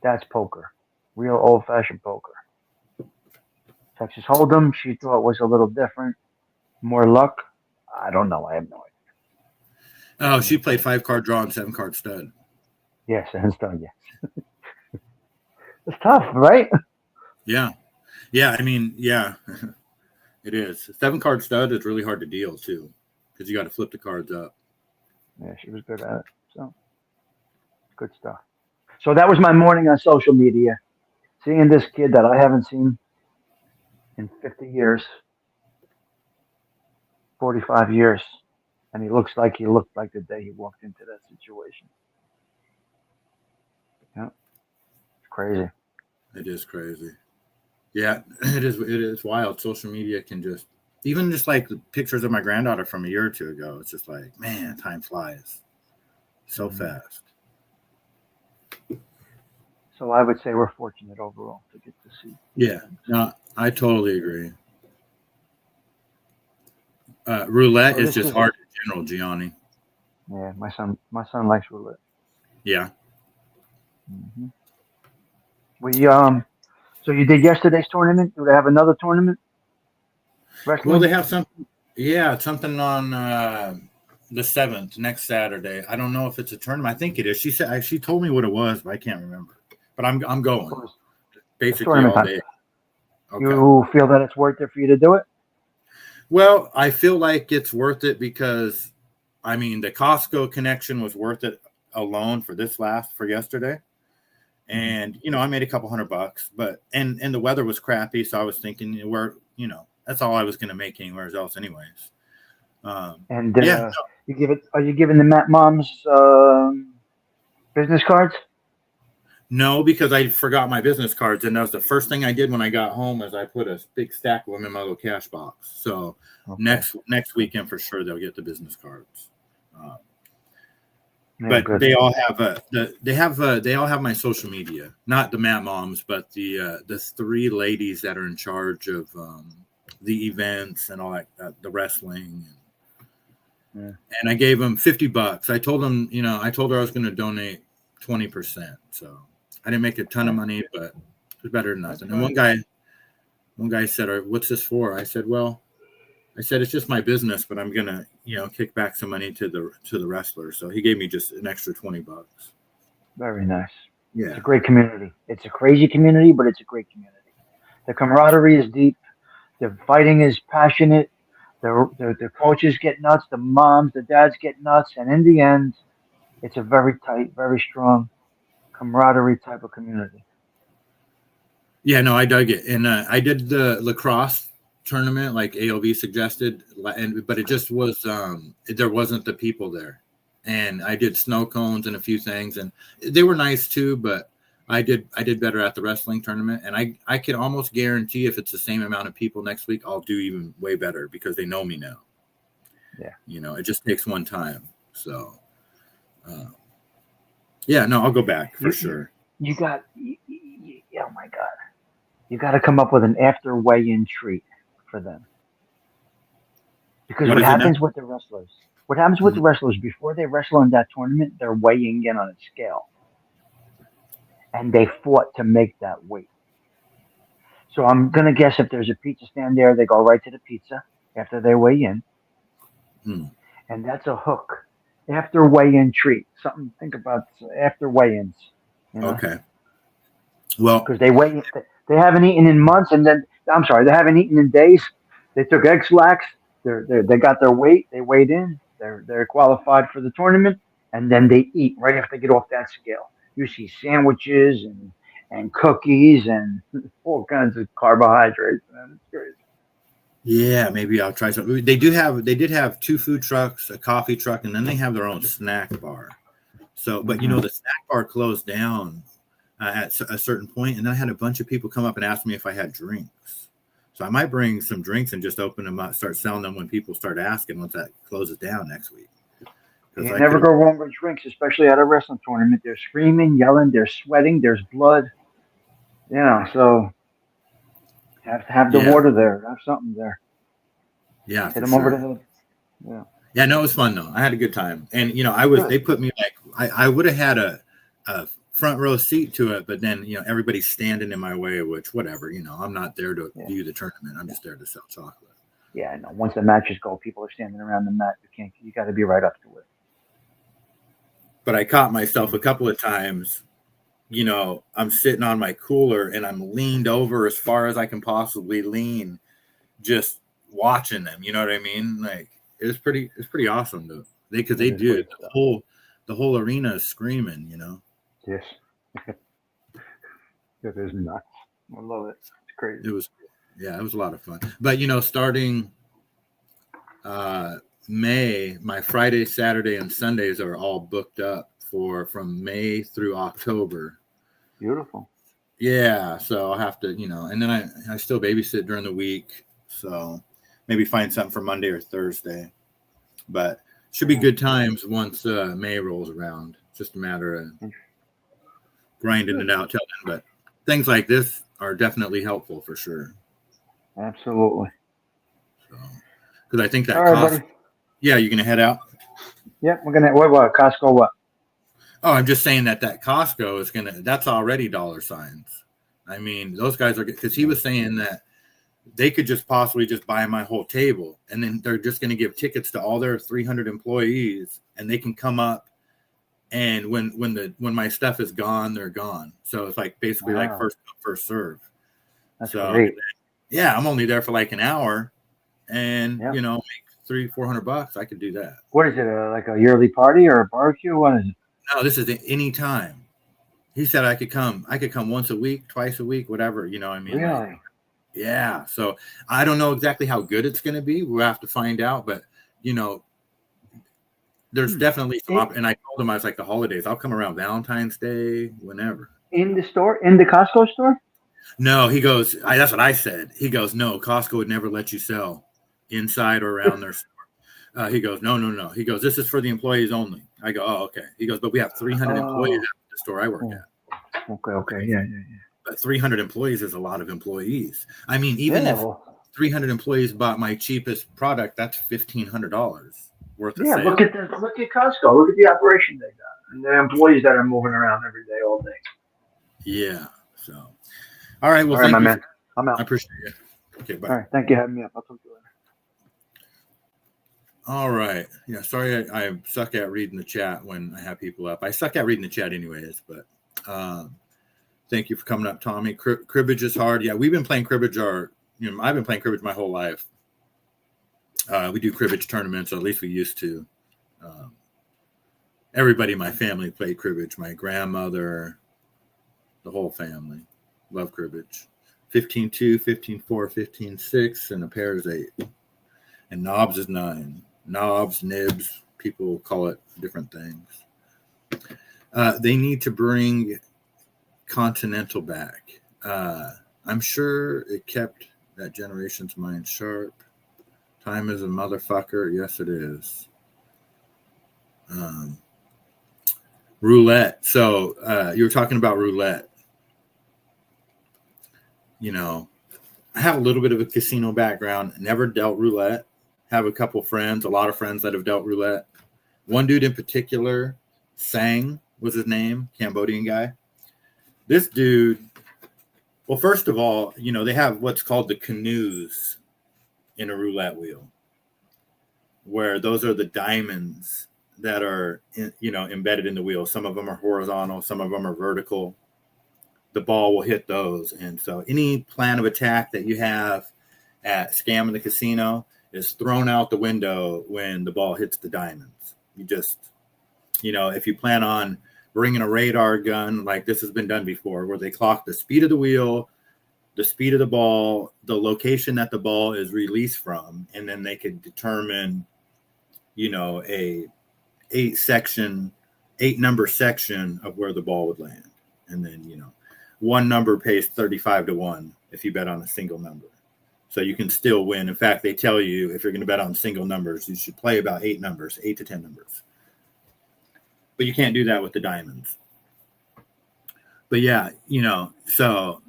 Speaker 2: That's poker, real old fashioned poker. Texas Hold'em, she thought was a little different, more luck. I don't know. I have no idea.
Speaker 1: Oh,
Speaker 2: Never
Speaker 1: she played
Speaker 2: played.
Speaker 1: 5 card draw and 7 card stud.
Speaker 2: Yes, hands down. Yes, it's tough, right?
Speaker 1: Yeah, yeah. I mean, yeah, it is. 7 card stud is really hard to deal too, because you got to flip the cards up.
Speaker 2: Yeah, she was good at it. So good stuff. So that was my morning on social media. seeing this kid that I haven't seen in 50 years, 45 years, and he looked like the day he walked into that situation. Yeah, it's crazy.
Speaker 1: It is crazy. Yeah, it is. It is wild. Social media can just, even just like the pictures of my granddaughter from a year or two ago. It's just like, man, time flies so fast.
Speaker 2: So I would say we're fortunate overall to get to see.
Speaker 1: Yeah, no, I totally agree. Roulette
Speaker 2: So
Speaker 1: is
Speaker 2: this
Speaker 1: just
Speaker 2: is
Speaker 1: hard in general, Gianni.
Speaker 2: yeah. My son likes roulette.
Speaker 1: Yeah.
Speaker 2: Hmm. We So you did yesterday's tournament. Do they have another tournament?
Speaker 1: Well,
Speaker 2: Wrestling.
Speaker 1: they have something. Yeah, something on the 7th, next Saturday. I don't know if it's a tournament. I think it is. She told me what it was, but I can't remember. But I'm going
Speaker 2: So it's
Speaker 1: basically
Speaker 2: tournament
Speaker 1: all
Speaker 2: time.
Speaker 1: day. Okay.
Speaker 2: You feel that it's worth it for you to do it?
Speaker 1: Well, I feel like it's worth it because, I mean, the Costco connection was worth it alone for yesterday. And, I made a couple $100, but, and the weather was crappy. So I was thinking that's all I was going to make anywhere else anyways.
Speaker 2: And
Speaker 1: Yeah.
Speaker 2: Are you giving the Matt Moms business cards?
Speaker 1: No, because I forgot my business cards. And that was the first thing I did when I got home is I put a big stack of them in my little cash box. So
Speaker 2: Okay.
Speaker 1: next weekend for sure, they'll get the business cards.
Speaker 2: Yeah,
Speaker 1: But
Speaker 2: good.
Speaker 1: they all have they all have my social media, not the Matt Moms, but the three ladies that are in charge of the events and all that, the wrestling.
Speaker 2: Yeah.
Speaker 1: And I gave them $50. I told them, I told her I was going to donate 20%. So I didn't make a ton of money, but it was better than nothing. And one guy said, "What's this for?" I said, it's just my business, but I'm gonna, kick back some money to the wrestler. So he gave me just an extra $20.
Speaker 2: Very nice.
Speaker 1: Yeah.
Speaker 2: It's a great community. It's a crazy community, but it's a great community. The camaraderie is deep. The fighting is passionate. The coaches get nuts. The moms, the dads get nuts. And in the end, it's a very tight, very strong camaraderie type of community.
Speaker 1: Yeah, no, I dug it. And I did the lacrosse tournament like AOV suggested, but it just was there wasn't the people there. And I did snow cones and a few things, and they were nice too, but I did better at the wrestling tournament. And I can almost guarantee if it's the same amount of people next week, I'll do even way better because they know me now.
Speaker 2: Yeah.
Speaker 1: It just takes one time. So yeah, no, I'll go back for sure.
Speaker 2: Oh my God. You got to come up with an after weigh-in treat for them. Because what happens with the wrestlers? What happens with the wrestlers before they wrestle in that tournament? They're weighing in on a scale, and they fought to make that weight. So I'm gonna guess if there's a pizza stand there, they go right to the pizza after they weigh in, and that's a hook. After weigh-in treat, something to think about after weigh-ins.
Speaker 1: Okay. Well,
Speaker 2: because they haven't eaten in months, and then I'm sorry, they haven't eaten in days. They took X-Lax. They got their weight. They weighed in. They're qualified for the tournament, and then they eat right after they get off that scale. You see sandwiches and cookies and all kinds of carbohydrates. Man, it's crazy.
Speaker 1: Yeah, maybe I'll try something. They did have two food trucks, a coffee truck, and then they have their own snack bar. So, but the snack bar closed down at a certain point, and then I had a bunch of people come up and ask me if I had drinks. So I might bring some drinks and just open them up, start selling them when people start asking once that closes down next week.
Speaker 2: You never go wrong with drinks, especially at a wrestling tournament. They're screaming, yelling, they're sweating, there's blood. So have the water there, have something there.
Speaker 1: Yeah,
Speaker 2: hit them over the head.
Speaker 1: Yeah, no, it was fun though. I had a good time, and they put me I would have had a front row seat to it, but then everybody's standing in my way, which whatever. I'm not there to view the tournament. I'm just there to sell chocolate.
Speaker 2: Yeah, I know. Once the matches go, people are standing around the mat. You got to be right up to it.
Speaker 1: But I caught myself a couple of times. I'm sitting on my cooler and I'm leaned over as far as I can possibly lean, just watching them. You know what I mean? Like it's pretty awesome though. Because they do the whole arena is screaming.
Speaker 2: Yes. It is nuts. I love it. It's crazy.
Speaker 1: It was a lot of fun. But starting May, my Friday, Saturday, and Sundays are all booked up from May through October.
Speaker 2: Beautiful.
Speaker 1: Yeah, so I'll have to, and then I still babysit during the week, so maybe find something for Monday or Thursday. But should be good times once May rolls around. It's just a matter of grinding it out till then. But things like this are definitely helpful for sure.
Speaker 2: Absolutely.
Speaker 1: So, because I think that
Speaker 2: all right, buddy.
Speaker 1: Yeah, you gonna head out?
Speaker 2: Yep, we're gonna. What? Costco? What?
Speaker 1: Oh, I'm just saying that Costco is that's already $signs. I mean, those guys are, because he was saying that they could just possibly just buy my whole table, and then they're just going to give tickets to all their 300 employees, and they can come up, and when my stuff is gone, they're gone. So it's like basically like first come, first serve.
Speaker 2: That's great.
Speaker 1: Yeah, I'm only there for like an hour, and make $300-400. I could do that.
Speaker 2: What is it? Like a yearly party or a barbecue? What is it?
Speaker 1: No, this is any time. He said I could come once a week, twice a week, whatever. You know what I mean?
Speaker 2: Really?
Speaker 1: Like, yeah. So I don't know exactly how good it's going to be. We'll have to find out. But, there's definitely some and I told him, I was like, the holidays, I'll come around Valentine's Day, whenever.
Speaker 2: In the store? In the Costco store?
Speaker 1: No, he goes, that's what I said. He goes, no, Costco would never let you sell inside or around their store. He goes, no. He goes, this is for the employees only. I go, oh, okay. He goes, but we have 300 employees at the store I work at.
Speaker 2: Okay. Yeah.
Speaker 1: But 300 employees is a lot of employees. I mean, even if 300 employees bought my cheapest product, that's $1,500 worth of sales.
Speaker 2: Look at Costco. Look at the operation they got, and the employees that are moving around every day, all day.
Speaker 1: Yeah. So, all right. Well,
Speaker 2: all right, my man. I'm out.
Speaker 1: I appreciate it. Okay, bye.
Speaker 2: All right. Thank you for having me up. I'll talk to you later.
Speaker 1: All right. Yeah. Sorry, I suck at reading the chat when I have people up. I suck at reading the chat anyways, but thank you for coming up, Tommy. Cribbage is hard. Yeah, we've been playing cribbage. I've been playing cribbage my whole life. We do cribbage tournaments, or at least we used to. Everybody in my family played cribbage. My grandmother, the whole family, love cribbage. 15-2, 15-4, 15-6, and a pair is 8. And knobs is 9. Knobs, nibs, people call it different things. They need to bring Continental back. I'm sure it kept that generation's mind sharp. Time is a motherfucker. Yes, it is. Roulette. So you were talking about roulette. I have a little bit of a casino background. Never dealt roulette. Have a couple friends, a lot of friends that have dealt roulette. One dude in particular, Sang was his name, Cambodian guy. This dude, well, first of all, they have what's called the canoes in a roulette wheel, where those are the diamonds that are, embedded in the wheel. Some of them are horizontal, some of them are vertical. The ball will hit those. And so any plan of attack that you have at scamming the casino is thrown out the window when the ball hits the diamonds. You just, if you plan on bringing a radar gun, like this has been done before, where they clock the speed of the wheel, the speed of the ball, the location that the ball is released from, and then they could determine, a 8-number section of where the ball would land. And then, one number pays 35-1 if you bet on a single number. So you can still win. In fact, they tell you if you're going to bet on single numbers, you should play about 8 numbers, 8 to 10 numbers. But you can't do that with the diamonds. But yeah, so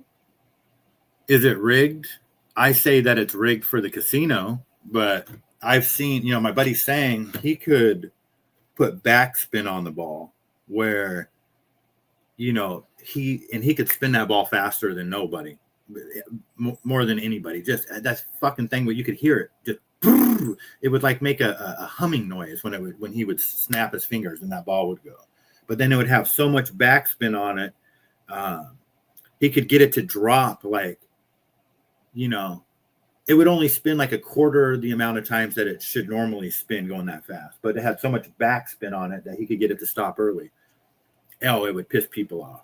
Speaker 1: is it rigged? I say that it's rigged for the casino, but I've seen, my buddy saying he could put backspin on the ball where, he could spin that ball faster than nobody. More than anybody. Just that fucking thing where you could hear it, just it would like make a humming noise when he would snap his fingers and that ball would go. But then it would have so much backspin on it, he could get it to drop like, it would only spin like a quarter the amount of times that it should normally spin going that fast. But it had so much backspin on it that he could get it to stop early. It would piss people off.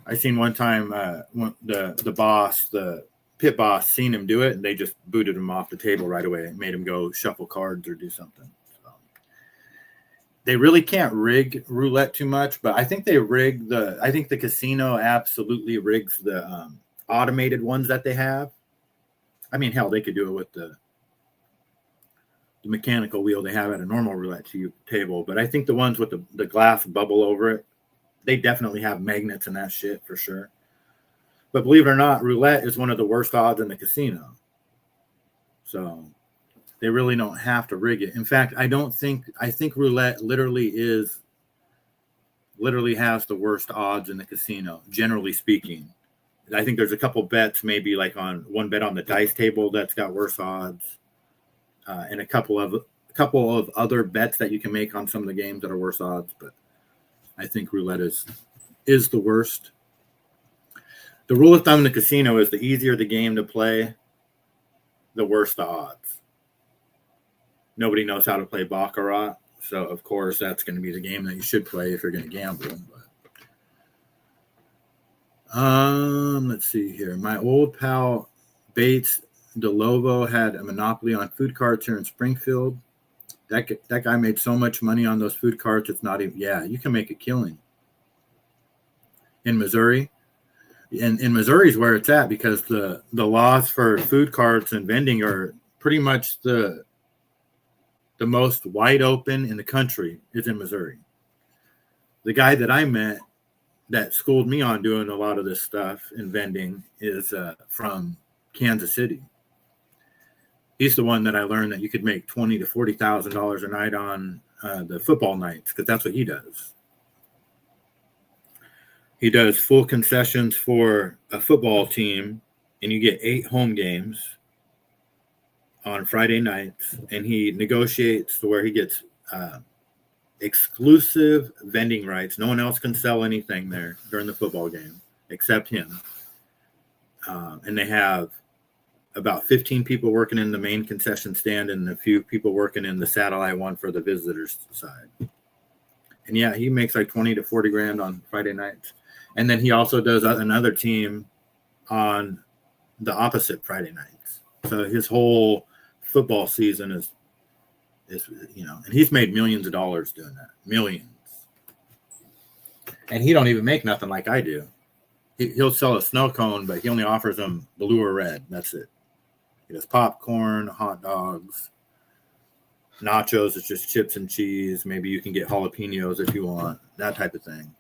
Speaker 1: I seen one time the pit boss seen him do it, and they just booted him off the table right away and made him go shuffle cards or do something. So they really can't rig roulette too much, but I think I think the casino absolutely rigs the automated ones that they have. I mean, hell, they could do it with the mechanical wheel they have at a normal roulette table, but I think the ones with the glass bubble over it, they definitely have magnets and that shit for sure. But believe it or not, roulette is one of the worst odds in the casino. So they really don't have to rig it. In fact, I think roulette literally has the worst odds in the casino, generally speaking. I think there's a couple bets, maybe like on one bet on the dice table that's got worse odds. And a couple of other bets that you can make on some of the games that are worse odds, but I think roulette is the worst. The rule of thumb in the casino is the easier the game to play, the worse the odds. Nobody knows how to play baccarat, so of course that's going to be the game that you should play if you're going to gamble. But let's see here. My old pal Bates DeLovo had a monopoly on food carts here in Springfield. That guy made so much money on those food carts, it's not even, you can make a killing. In Missouri. In Missouri is where it's at, because the laws for food carts and vending are pretty much the most wide open in the country is in Missouri. The guy that I met that schooled me on doing a lot of this stuff in vending is from Kansas City. He's the one that I learned that you could make $20,000 to $40,000 a night on the football nights, because that's what he does. He does full concessions for a football team, and you get 8 home games on Friday nights, and he negotiates to where he gets exclusive vending rights. No one else can sell anything there during the football game except him. And they have about 15 people working in the main concession stand and a few people working in the satellite one for the visitors side. And he makes like 20 to 40 grand on Friday nights. And then he also does another team on the opposite Friday nights. So his whole football season is and he's made millions of dollars doing that. Millions. And he don't even make nothing like I do. He'll sell a snow cone, but he only offers them blue or red. That's it. He does popcorn, hot dogs, nachos. It's just chips and cheese. Maybe you can get jalapenos if you want, that type of thing.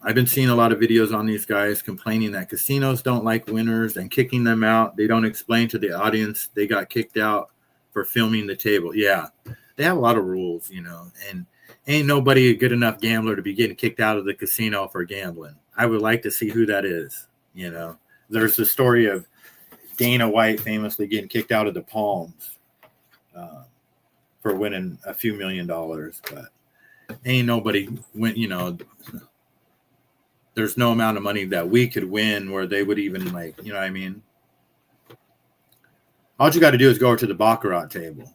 Speaker 1: I've been seeing a lot of videos on these guys complaining that casinos don't like winners and kicking them out. They don't explain to the audience they got kicked out for filming the table. Yeah, they have a lot of rules, and ain't nobody a good enough gambler to be getting kicked out of the casino for gambling. I would like to see who that is. There's the story of Dana White famously getting kicked out of the Palms for winning a few $1 million, but ain't nobody win. There's no amount of money that we could win where they would even you know what I mean? All you got to do is go over to the baccarat table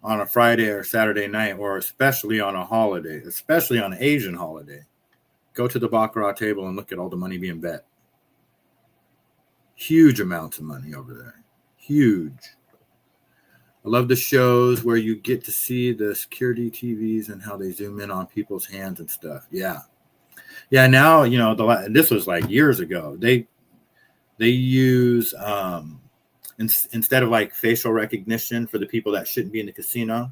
Speaker 1: on a Friday or Saturday night, or especially on a holiday, especially on an Asian holiday. Go to the baccarat table and look at all the money being bet. Huge amounts of money over there. Huge. I love the shows where you get to see the security TVs and how they zoom in on people's hands and stuff. Yeah. Now, this was like years ago. They use instead of like facial recognition for the people that shouldn't be in the casino,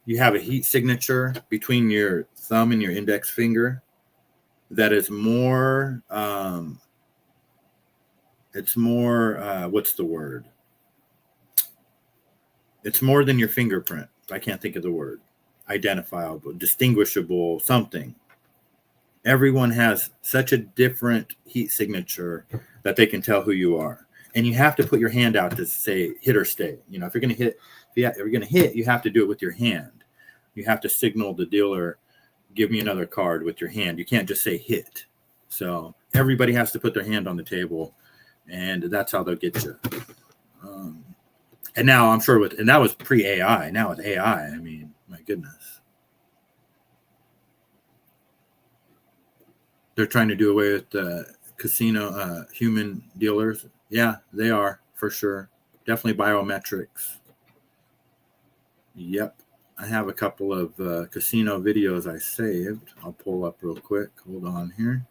Speaker 1: you have a heat signature between your thumb and your index finger that is more what's the word? It's more than your fingerprint. I can't think of the word. Identifiable, distinguishable, something. Everyone has such a different heat signature that they can tell who you are. And you have to put your hand out to say hit or stay. If you're going to hit, you have to do it with your hand. You have to signal the dealer, give me another card with your hand. You can't just say hit. So everybody has to put their hand on the table, and that's how they'll get you. And now I'm sure and that was pre-AI. Now with AI, I mean, my goodness. They're trying to do away with the casino human dealers. Yeah, they are, for sure. Definitely biometrics. Yep. I have a couple of casino videos I saved. I'll pull up real quick. Hold on here.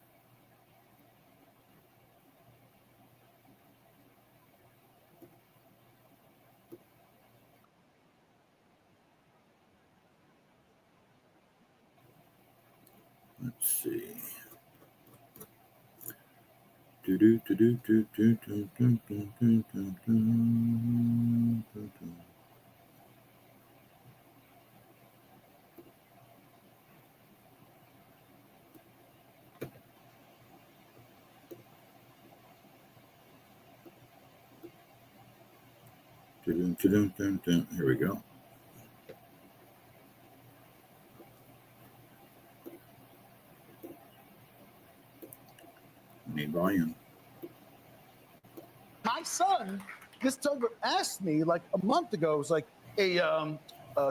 Speaker 1: Let's see. Here we go. Need volume.
Speaker 3: My son just asked me like a month ago. It was like, "Hey,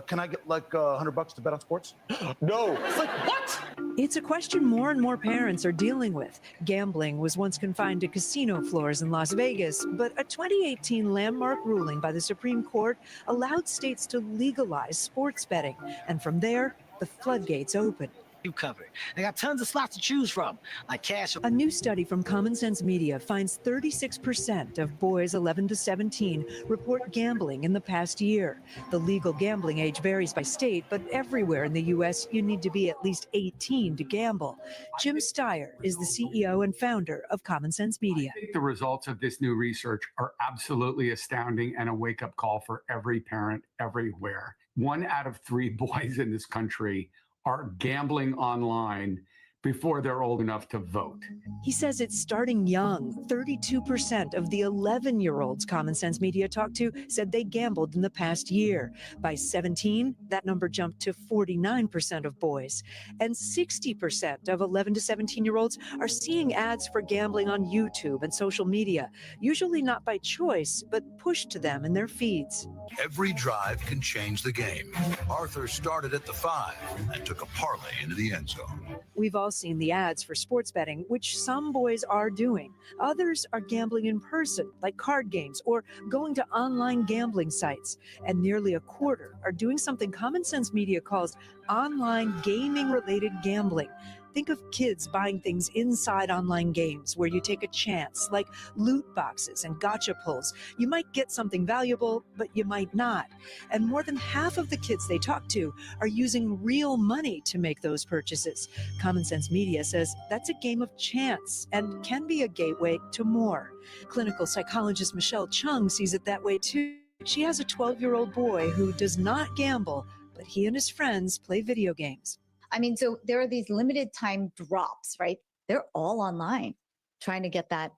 Speaker 3: can I get like $100 to bet on sports?" No. It's like, what?
Speaker 4: It's a question more and more parents are dealing with. Gambling was once confined to casino floors in Las Vegas, but a 2018 landmark ruling by the Supreme Court allowed states to legalize sports betting. And from there, the floodgates opened.
Speaker 5: You covered. They got tons of slots to choose from, like cash.
Speaker 4: A new study from Common Sense Media finds 36% of boys 11 to 17 report gambling in the past year. The legal gambling age varies by state, but everywhere in the U.S., you need to be at least 18 to gamble. Jim Steyer is the CEO and founder of Common Sense Media.
Speaker 6: I think the results of this new research are absolutely astounding and a wake-up call for every parent everywhere. 1 out of 3 boys in this country are gambling online before they're old enough to vote.
Speaker 4: He says it's starting young. 32% of the 11-year-olds Common Sense Media talked to said they gambled in the past year. By 17, that number jumped to 49% of boys. And 60% of 11 to 17-year-olds are seeing ads for gambling on YouTube and social media, usually not by choice, but pushed to them in their feeds.
Speaker 7: Every drive can change the game. Arthur started at the 5 and took a parlay into the end zone.
Speaker 4: We've all seen the ads for sports betting, which some boys are doing. Others are gambling in person, like card games, or going to online gambling sites. And nearly a quarter are doing something Common Sense Media calls online gaming-related gambling. Think of kids buying things inside online games where you take a chance, like loot boxes and gotcha pulls. You might get something valuable, but you might not. And more than half of the kids they talk to are using real money to make those purchases. Common Sense Media says that's a game of chance and can be a gateway to more. Clinical psychologist Michelle Chung sees it that way too. She has a 12-year-old boy who does not gamble, but he and his friends play video games.
Speaker 8: I mean, so there are these limited time drops, right? They're all online trying to get that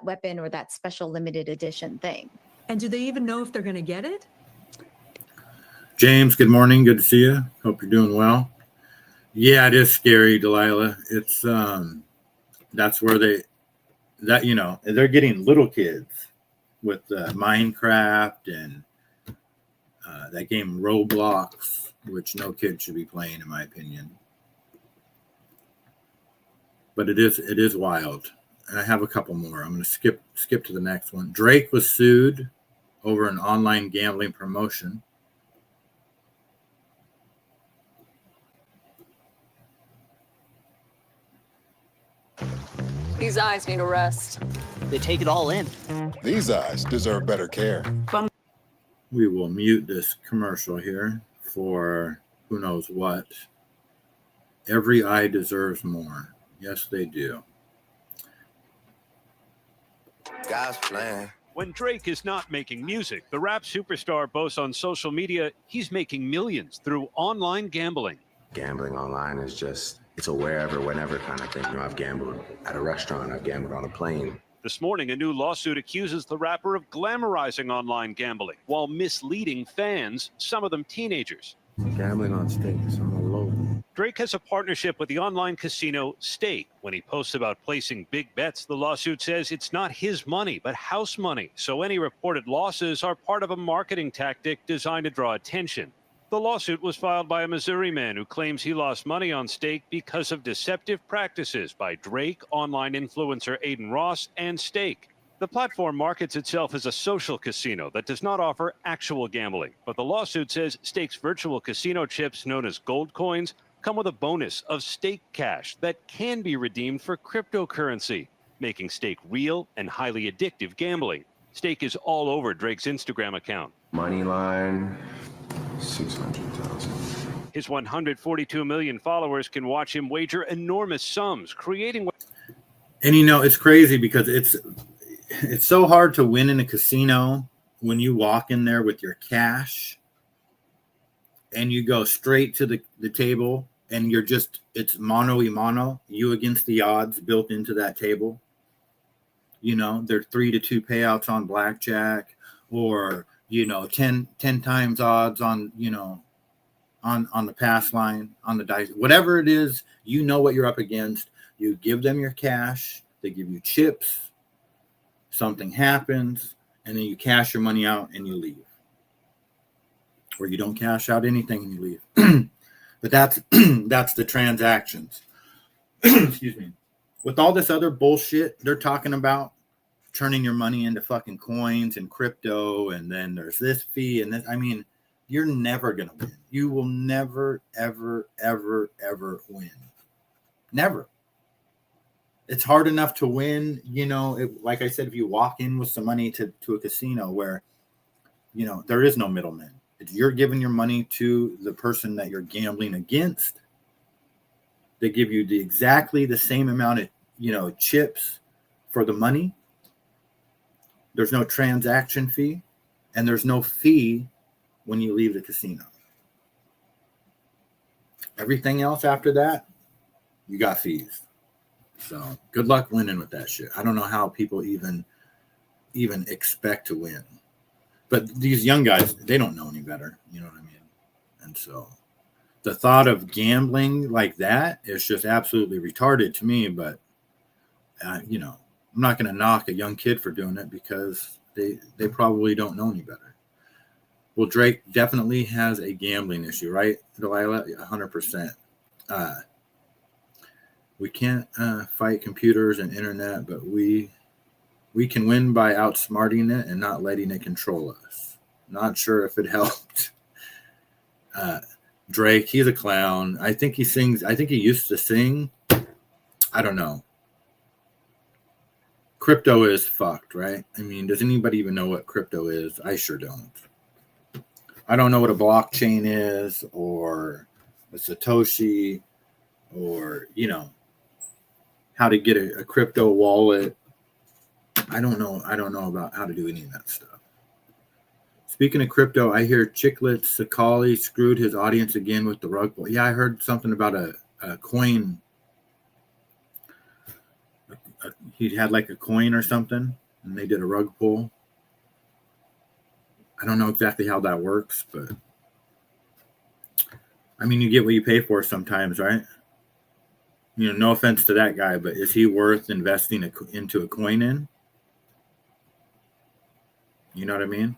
Speaker 8: weapon or that special limited edition thing.
Speaker 4: And do they even know if they're going to get it?
Speaker 1: James, good morning. Good to see you. Hope you're doing well. Yeah, it is scary, Delilah. It's that's where they're getting little kids with Minecraft and that game Roblox, which no kid should be playing, in my opinion. But it is wild. And I have a couple more. I'm going to skip to the next one. Drake was sued over an online gambling promotion.
Speaker 9: These eyes need a rest.
Speaker 5: They take it all in.
Speaker 10: These eyes deserve better care.
Speaker 1: We will mute this commercial here for who knows what. Every eye deserves more. Yes, they do.
Speaker 7: God's plan.
Speaker 11: When Drake is not making music, the rap superstar boasts on social media he's making millions through online gambling.
Speaker 12: Gambling online is just, it's a wherever, whenever kind of thing. You know, I've gambled at a restaurant, I've gambled on a plane.
Speaker 11: This morning, a new lawsuit accuses the rapper of glamorizing online gambling while misleading fans, some of them teenagers.
Speaker 12: Gambling on stakes on a low.
Speaker 11: Drake has a partnership with the online casino Stake. When he posts about placing big bets, the lawsuit says it's not his money, but house money. So any reported losses are part of a marketing tactic designed to draw attention. The lawsuit was filed by a Missouri man who claims he lost money on stake because of deceptive practices by Drake, online influencer Aiden Ross, and Stake. The platform markets itself as a social casino that does not offer actual gambling, but the lawsuit says Stake's virtual casino chips, known as gold coins, come with a bonus of Stake cash that can be redeemed for cryptocurrency, making Stake real and highly addictive gambling. Stake is all over Drake's Instagram account.
Speaker 12: Moneyline, 600,000.
Speaker 11: His 142 million followers can watch him wager enormous sums, creating...
Speaker 1: And it's crazy because it's so hard to win in a casino when you walk in there with your cash and you go straight to the table and it's mano a mano, you against the odds built into that table. They're 3-2 payouts on blackjack, or 10 times odds on on the pass line, on the dice, whatever it is. What you're up against. You give them your cash, they give you chips, something happens, and then you cash your money out and you leave, or you don't cash out anything and you leave. But that's the transactions. Excuse me. With all this other bullshit they're talking about, turning your money into fucking coins and crypto, and then there's this fee and this. You're never going to win. You will never, ever, ever, ever win. Never. It's hard enough to win. Like I said, if you walk in with some money to a casino where, there is no middleman. You're giving your money to the person that you're gambling against. They give you exactly the same amount of, chips for the money. There's no transaction fee, and there's no fee when you leave the casino. Everything else after that, you got fees. So good luck winning with that shit. I don't know how people even expect to win. But these young guys, they don't know any better. You know what I mean? And so the thought of gambling like that is just absolutely retarded to me. But, I'm not going to knock a young kid for doing it because they probably don't know any better. Well, Drake definitely has a gambling issue, right, Delilah? 100%. We can't fight computers and internet, but we can win by outsmarting it and not letting it control us. Not sure if it helped. Drake, he's a clown. I think he sings. I think he used to sing. I don't know. Crypto is fucked, right? Does anybody even know what crypto is? I sure don't. I don't know what a blockchain is, or a Satoshi, or, how to get a crypto wallet. I don't know about how to do any of that stuff. Speaking of crypto, I hear Chiclet Sakali screwed his audience again with the rug pull. Yeah, I heard something about a coin. He had like a coin or something, and they did a rug pull. I don't know exactly how that works, but you get what you pay for sometimes, right? No offense to that guy, but is he worth investing into a coin in? You know what I mean?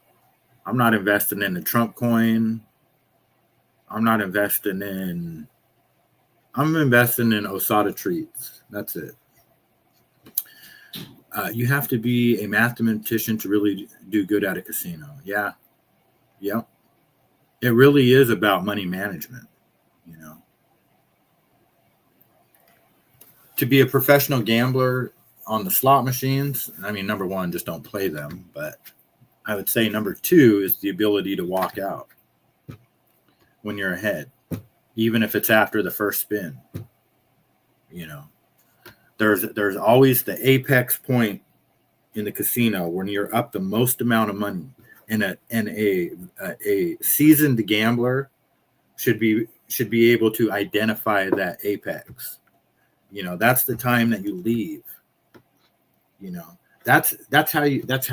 Speaker 1: I'm not investing in the Trump coin. I'm investing in Osada treats. That's it. You have to be a mathematician to really do good at a casino. Yeah. Yep. It really is about money management, To be a professional gambler on the slot machines, number one, just don't play them. But I would say number two is the ability to walk out when you're ahead, even if it's after the first spin. There's always the apex point in the casino when you're up the most amount of money, and a seasoned gambler should be able to identify that apex. That's the time that you leave. That's how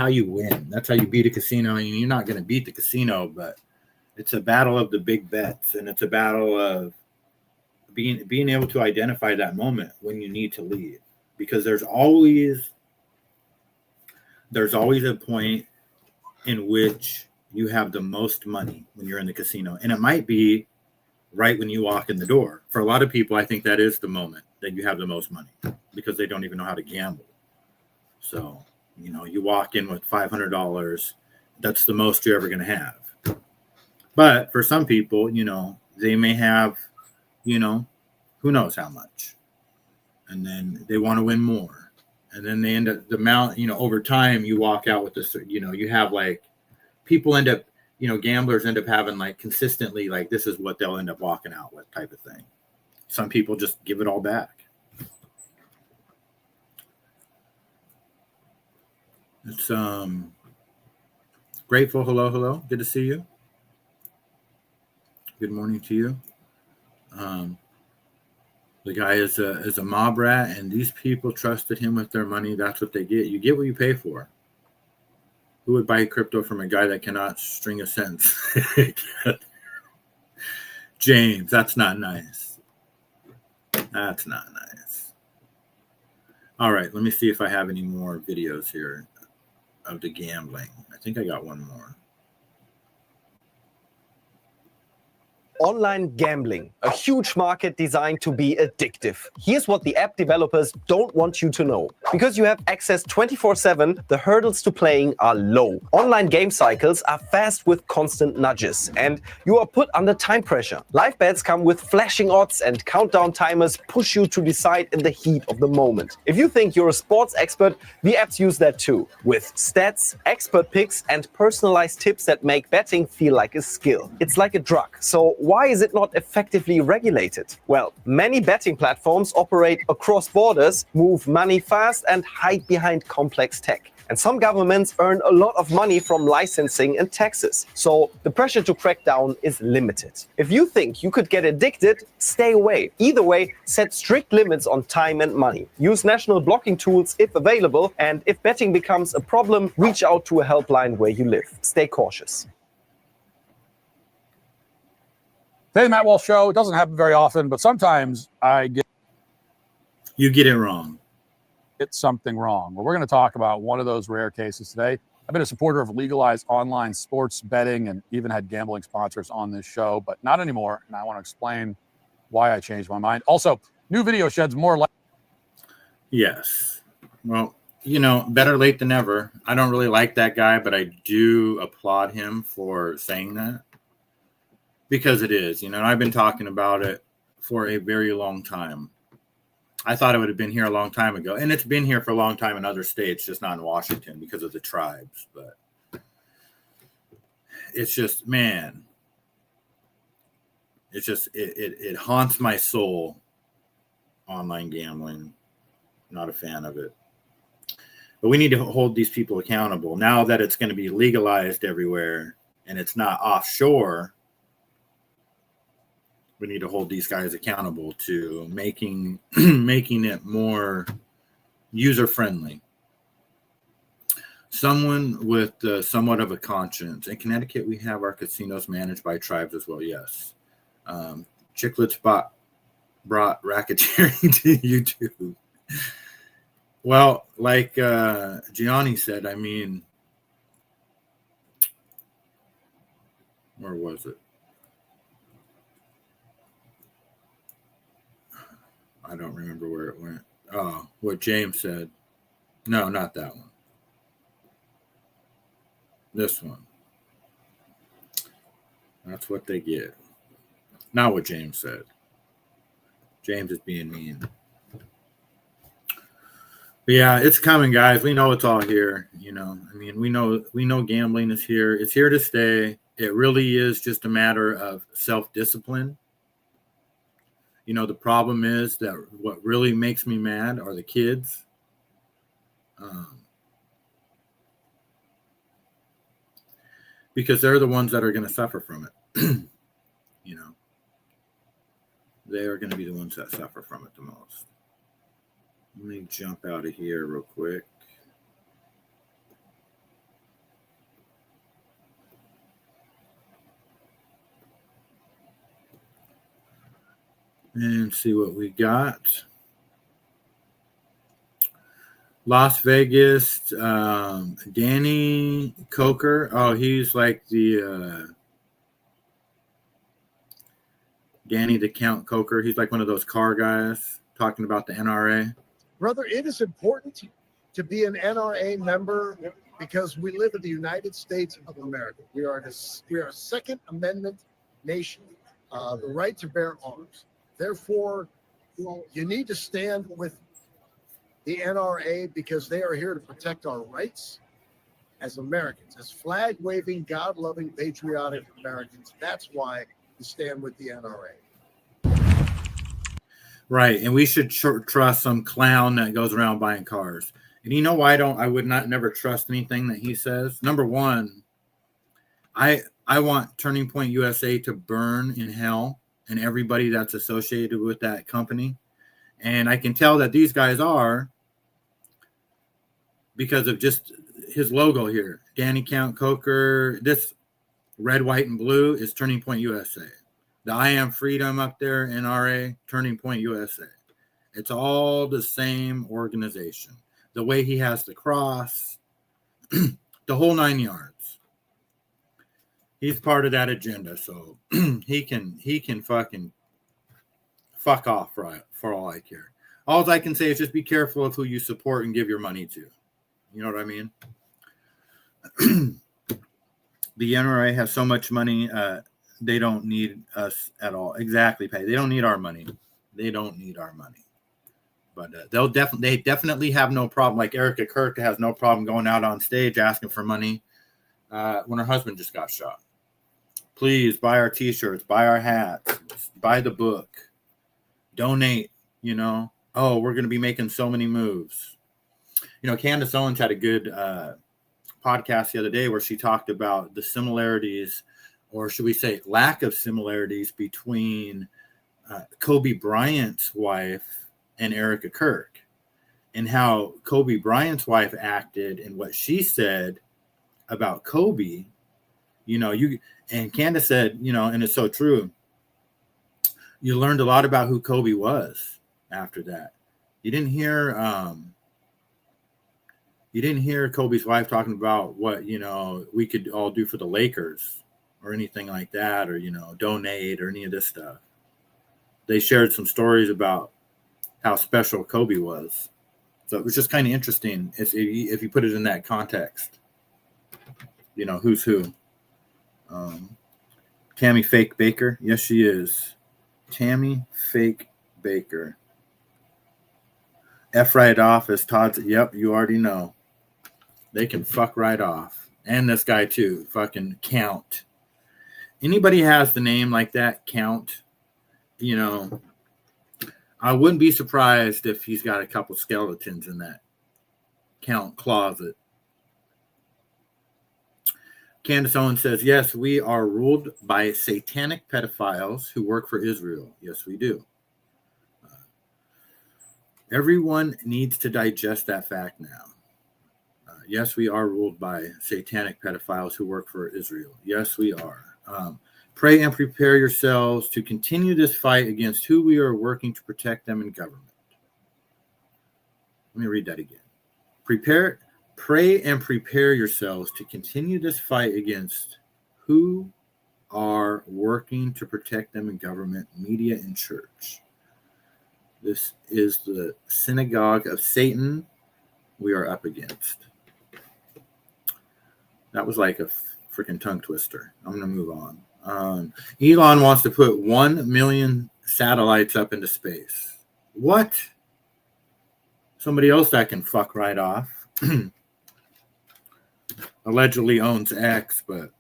Speaker 1: you win. That's how you beat a casino. You're not going to beat the casino, but it's a battle of the big bets, and it's a battle of being able to identify that moment when you need to leave, because there's always a point in which you have the most money when you're in the casino. And it might be right when you walk in the door. For a lot of people, I think that is the moment that you have the most money because they don't even know how to gamble. So, you know, you walk in with $500, that's the most you're ever going to have. But for some people, you know, they may have, you know, who knows how much. And then they want to win more. And then they end up, the amount, you know, over time, you walk out with this, you know, you have like, people end up, you know, gamblers end up having like consistently, like, this is what they'll end up walking out with type of thing. Some people just give it all back. It's Grateful. Hello. Good to see you. Good morning to you. The guy is a mob rat, and these people trusted him with their money. That's what they get. You get what you pay for. Who would buy crypto from a guy that cannot string a sentence? James, that's not nice. That's not nice. All right, let me see if I have any more videos here of the gambling. I think I got one more.
Speaker 9: Online gambling, a huge market designed to be addictive. Here's what the app developers don't want you to know. Because you have access 24/7, the hurdles to playing are low. Online game cycles are fast with constant nudges, and you are put under time pressure. Live bets come with flashing odds, and countdown timers push you to decide in the heat of the moment. If you think you're a sports expert, the apps use that too, with stats, expert picks, and personalized tips that make betting feel like a skill. It's like a drug, so why is it not effectively regulated? Well, many betting platforms operate across borders, move money fast, and hide behind complex tech. And some governments earn a lot of money from licensing and taxes. So the pressure to crack down is limited. If you think you could get addicted, stay away. Either way, set strict limits on time and money. Use national blocking tools if available. And if betting becomes a problem, reach out to a helpline where you live. Stay cautious.
Speaker 13: Today, the Matt Walsh Show. It doesn't happen very often, but sometimes
Speaker 1: you get it wrong.
Speaker 13: Get something wrong. Well, we're going to talk about one of those rare cases today. I've been a supporter of legalized online sports betting and even had gambling sponsors on this show, but not anymore. And I want to explain why I changed my mind. Also, new video sheds more light.
Speaker 1: Yes. Well, you know, better late than never. I don't really like that guy, but I do applaud him for saying that. Because it is, you know, I've been talking about it for a very long time. I thought it would have been here a long time ago. And it's been here for a long time in other states, just not in Washington because of the tribes. But it's just, man, it's just, it haunts my soul. Online gambling. Not a fan of it. But we need to hold these people accountable. Now that it's going to be legalized everywhere and it's not offshore, we need to hold these guys accountable to making it more user-friendly. Someone with somewhat of a conscience. In Connecticut, we have our casinos managed by tribes as well, yes. Chiclets brought racketeering to YouTube. Well, like Gianni said, I mean, where was it? I don't remember where it went. Oh, what James said. No, not that one. This one. That's what they get. Not what James said. James is being mean. But yeah, it's coming, guys. We know it's all here. You know, I mean, we know gambling is here. It's here to stay. It really is just a matter of self-discipline. You know, the problem is that what really makes me mad are the kids. Because they're the ones that are going to suffer from it. You know, they are going to be the ones that suffer from it the most. Let me jump out of here real quick. And see what we got. Las Vegas, Danny Coker. Oh, he's like the Danny the Count Coker. He's like one of those car guys talking about the NRA.
Speaker 14: Brother, it is important to be an NRA member because we live in the United States of America. We are a Second Amendment nation, the right to bear arms. Therefore, you need to stand with the NRA because they are here to protect our rights as Americans, as flag-waving, God-loving, patriotic Americans. That's why we stand with the NRA.
Speaker 1: Right, and we should trust some clown that goes around buying cars. And you know why I would not never trust anything that he says? Number one, I want Turning Point USA to burn in hell and everybody that's associated with that company. And I can tell that these guys are because of just his logo here. Danny Count Coker, this red, white, and blue is Turning Point USA. The I Am Freedom up there, NRA, Turning Point USA. It's all the same organization. The way he has the cross, the whole 9 yards. He's part of that agenda, so he can fucking fuck off for all I care. All I can say is just be careful of who you support and give your money to. You know what I mean? The NRA has so much money, they don't need us at all. Exactly, Pay. They don't need our money. They don't need our money. But they definitely have no problem. Like Erica Kirk has no problem going out on stage asking for money when her husband just got shot. Please buy our T-shirts, buy our hats, buy the book, donate. You know, oh, we're going to be making so many moves. You know, Candace Owens had a good podcast the other day where she talked about the similarities, or should we say lack of similarities, between Kobe Bryant's wife and Erica Kirk, and how Kobe Bryant's wife acted and what she said about Kobe. You know, and Candace said, you know, and it's so true. You learned a lot about who Kobe was after that. You didn't hear Kobe's wife talking about what, you know, we could all do for the Lakers or anything like that, or, you know, donate or any of this stuff. They shared some stories about how special Kobe was. So it was just kind of interesting if you put it in that context. You know, who's who. Tammy Fake Baker. Yes, she is. Tammy Fake Baker. F right off as Todd's. Yep, you already know. They can fuck right off. And this guy too. Fucking Count. Anybody has the name like that, Count, you know, I wouldn't be surprised if he's got a couple skeletons in that Count closet. Candace Owens says, yes, we are ruled by satanic pedophiles who work for Israel. Yes, we do. Everyone needs to digest that fact now. Yes, we are ruled by satanic pedophiles who work for Israel. Yes, we are. Pray and prepare yourselves to continue this fight against who we are working to protect them in government. Let me read that again. Pray and prepare yourselves to continue this fight against who are working to protect them in government, media, and church. This is the synagogue of Satan we are up against. That was like a freaking tongue twister. I'm going to move on. Elon wants to put 1 million satellites up into space. What? Somebody else that can fuck right off. Allegedly owns X, but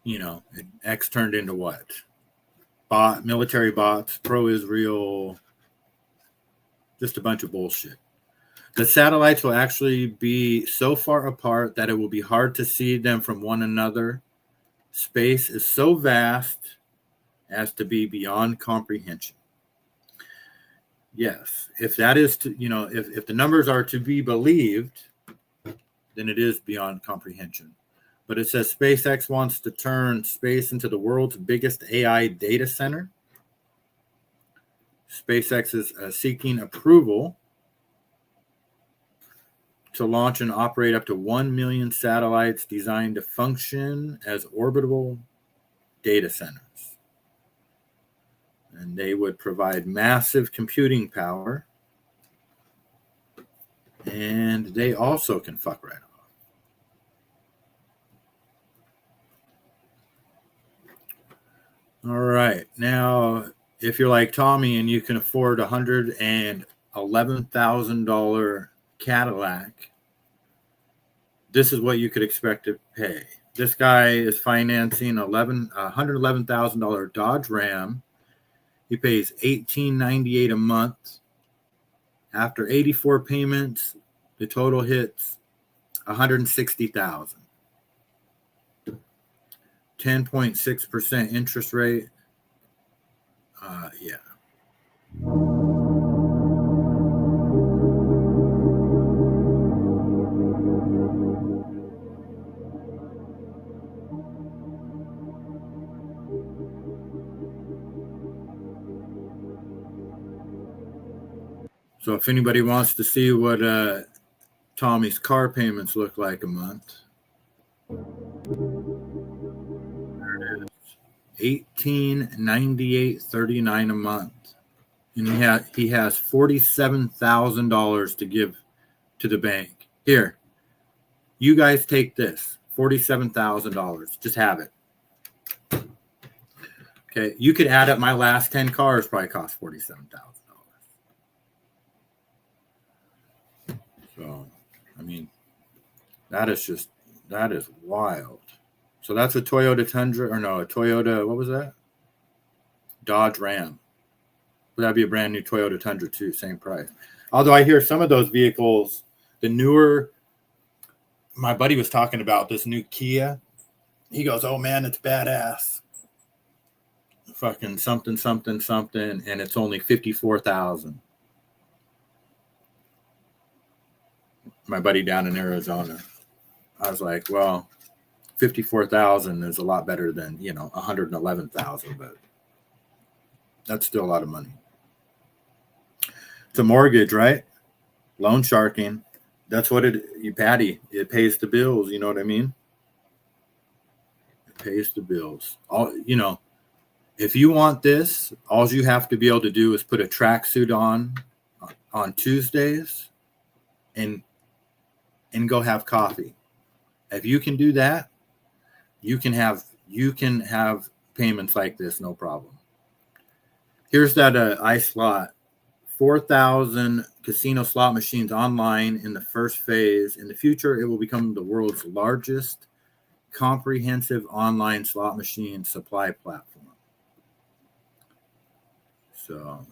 Speaker 1: you know, X turned into what? Military bots, pro-Israel, just a bunch of bullshit. The satellites will actually be so far apart that it will be hard to see them from one another. Space is so vast as to be beyond comprehension. Yes, if that is to, you know, if the numbers are to be believed, then it is beyond comprehension. But it says SpaceX wants to turn space into the world's biggest AI data center. SpaceX is seeking approval to launch and operate up to 1 million satellites designed to function as orbital data centers. And they would provide massive computing power. And they also can fuck right off. All right. Now, if you're like Tommy and you can afford $111,000 Cadillac, this is what you could expect to pay. This guy is financing $111,000 Dodge Ram. He pays $1,898 a month. After 84 payments, the total hits $160,000. 10.6% interest rate. Yeah. So if anybody wants to see what Tommy's car payments look like a month, there it is. $1,898.39 a month. And he has $47,000 to give to the bank. Here, you guys take this, $47,000. Just have it. Okay, you could add up my last 10 cars, probably cost $47,000. So, I mean, that is wild. So that's a Toyota Tundra, or no, a Toyota, what was that? Dodge Ram. But that'd be a brand new Toyota Tundra too, same price. Although I hear some of those vehicles, the newer, my buddy was talking about this new Kia. He goes, oh man, it's badass. Fucking something, and it's only $54,000. My buddy down in Arizona. I was like, well, $54,000 is a lot better than, $111,000, but that's still a lot of money. It's a mortgage, right? Loan sharking. That's what Patty, it pays the bills. You know what I mean? It pays the bills. If you want this, all you have to be able to do is put a tracksuit on Tuesdays and go have coffee. If you can do that, you can have payments like this, no problem. Here's that iSlot. 4,000 casino slot machines online in the first phase. In the future, it will become the world's largest comprehensive online slot machine supply platform. So.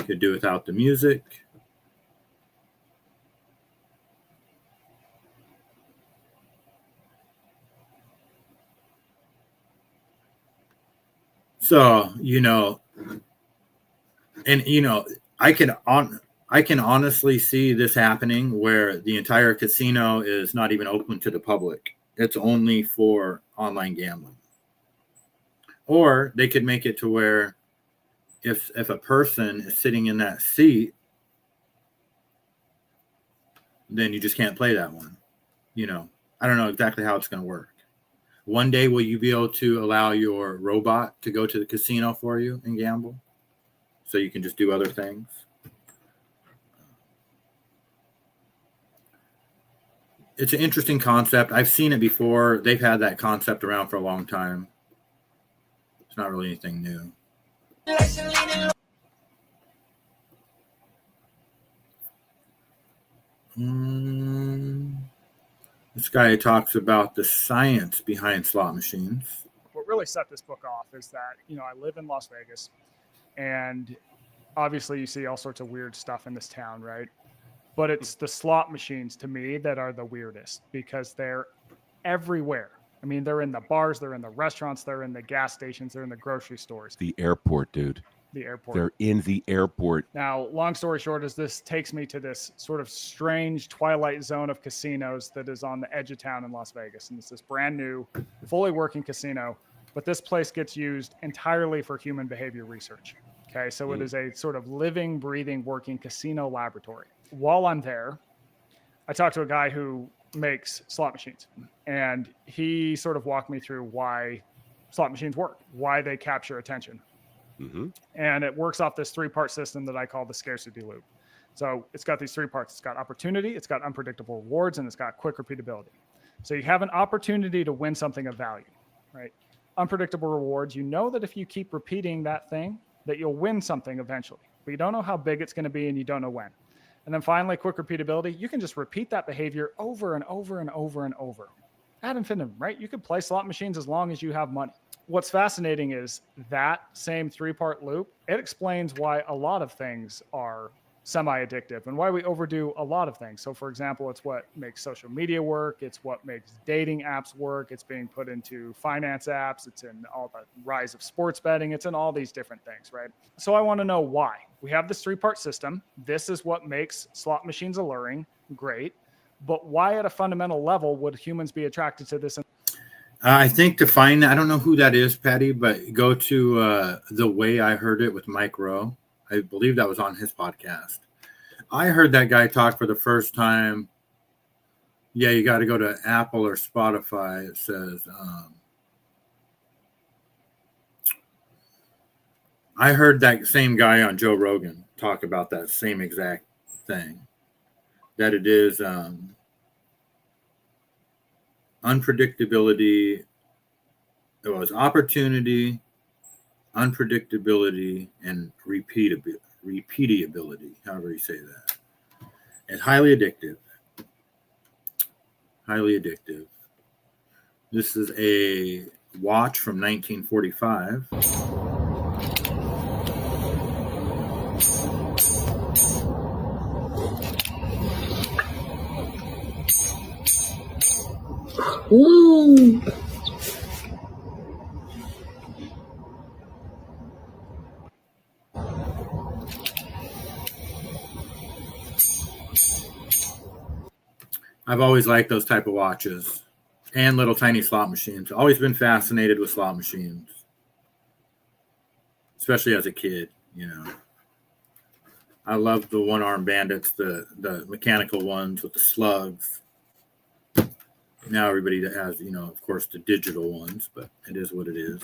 Speaker 1: Could do without the music. So, I can honestly see this happening where the entire casino is not even open to the public. It's only for online gambling. Or they could make it to where if a person is sitting in that seat, then you just can't play that one. I don't know exactly how it's going to work. One day, will you be able to allow your robot to go to the casino for you and gamble? So you can just do other things? It's an interesting concept. I've seen it before. They've had that concept around for a long time. It's not really anything new. This guy talks about the science behind slot machines.
Speaker 15: What really set this book off is that, I live in Las Vegas, and obviously you see all sorts of weird stuff in this town, right? But it's the slot machines to me that are the weirdest because they're everywhere. I mean, they're in the bars, they're in the restaurants, they're in the gas stations, they're in the grocery stores.
Speaker 16: The airport, dude.
Speaker 15: the airport.
Speaker 16: They're in the airport.
Speaker 15: Now, long story short is this takes me to this sort of strange twilight zone of casinos that is on the edge of town in Las Vegas. And it's this brand new, fully working casino. But this place gets used entirely for human behavior research. Okay, so it is a sort of living, breathing, working casino laboratory. While I'm there, I talked to a guy who makes slot machines. And he sort of walked me through why slot machines work, why they capture attention. And it works off this 3-part system that I call the scarcity loop. So it's got these 3 parts. It's got opportunity, it's got unpredictable rewards, and it's got quick repeatability. So you have an opportunity to win something of value, right? Unpredictable rewards, you know that if you keep repeating that thing, that you'll win something eventually, but you don't know how big it's going to be and you don't know when. And then finally, quick repeatability, you can just repeat that behavior over and over and over and over. Ad infinitum, right? You could play slot machines as long as you have money. What's fascinating is that same 3-part loop, it explains why a lot of things are semi-addictive and why we overdo a lot of things. So for example, it's what makes social media work. It's what makes dating apps work. It's being put into finance apps. It's in all the rise of sports betting. It's in all these different things, right? So I want to know why. We have this 3-part system. This is what makes slot machines alluring. Great. But why at a fundamental level would humans be attracted to this?
Speaker 1: I think to find, I don't know who that is, Patty, but go to The Way I Heard It with Mike Rowe. I believe that was on his podcast. I heard that guy talk for the first time. Yeah, you got to go to Apple or Spotify. It says, I heard that same guy on Joe Rogan talk about that same exact thing, that it is unpredictability. It was opportunity, unpredictability, and repeatability, however you say that. And highly addictive. Highly addictive. This is a watch from 1945.
Speaker 17: Ooh.
Speaker 1: I've always liked those type of watches and little tiny slot machines. Always been fascinated with slot machines, especially as a kid, you know. I love the one-arm bandits, the mechanical ones with the slugs. Now everybody that has, you know, of course, the digital ones, but it is what it is.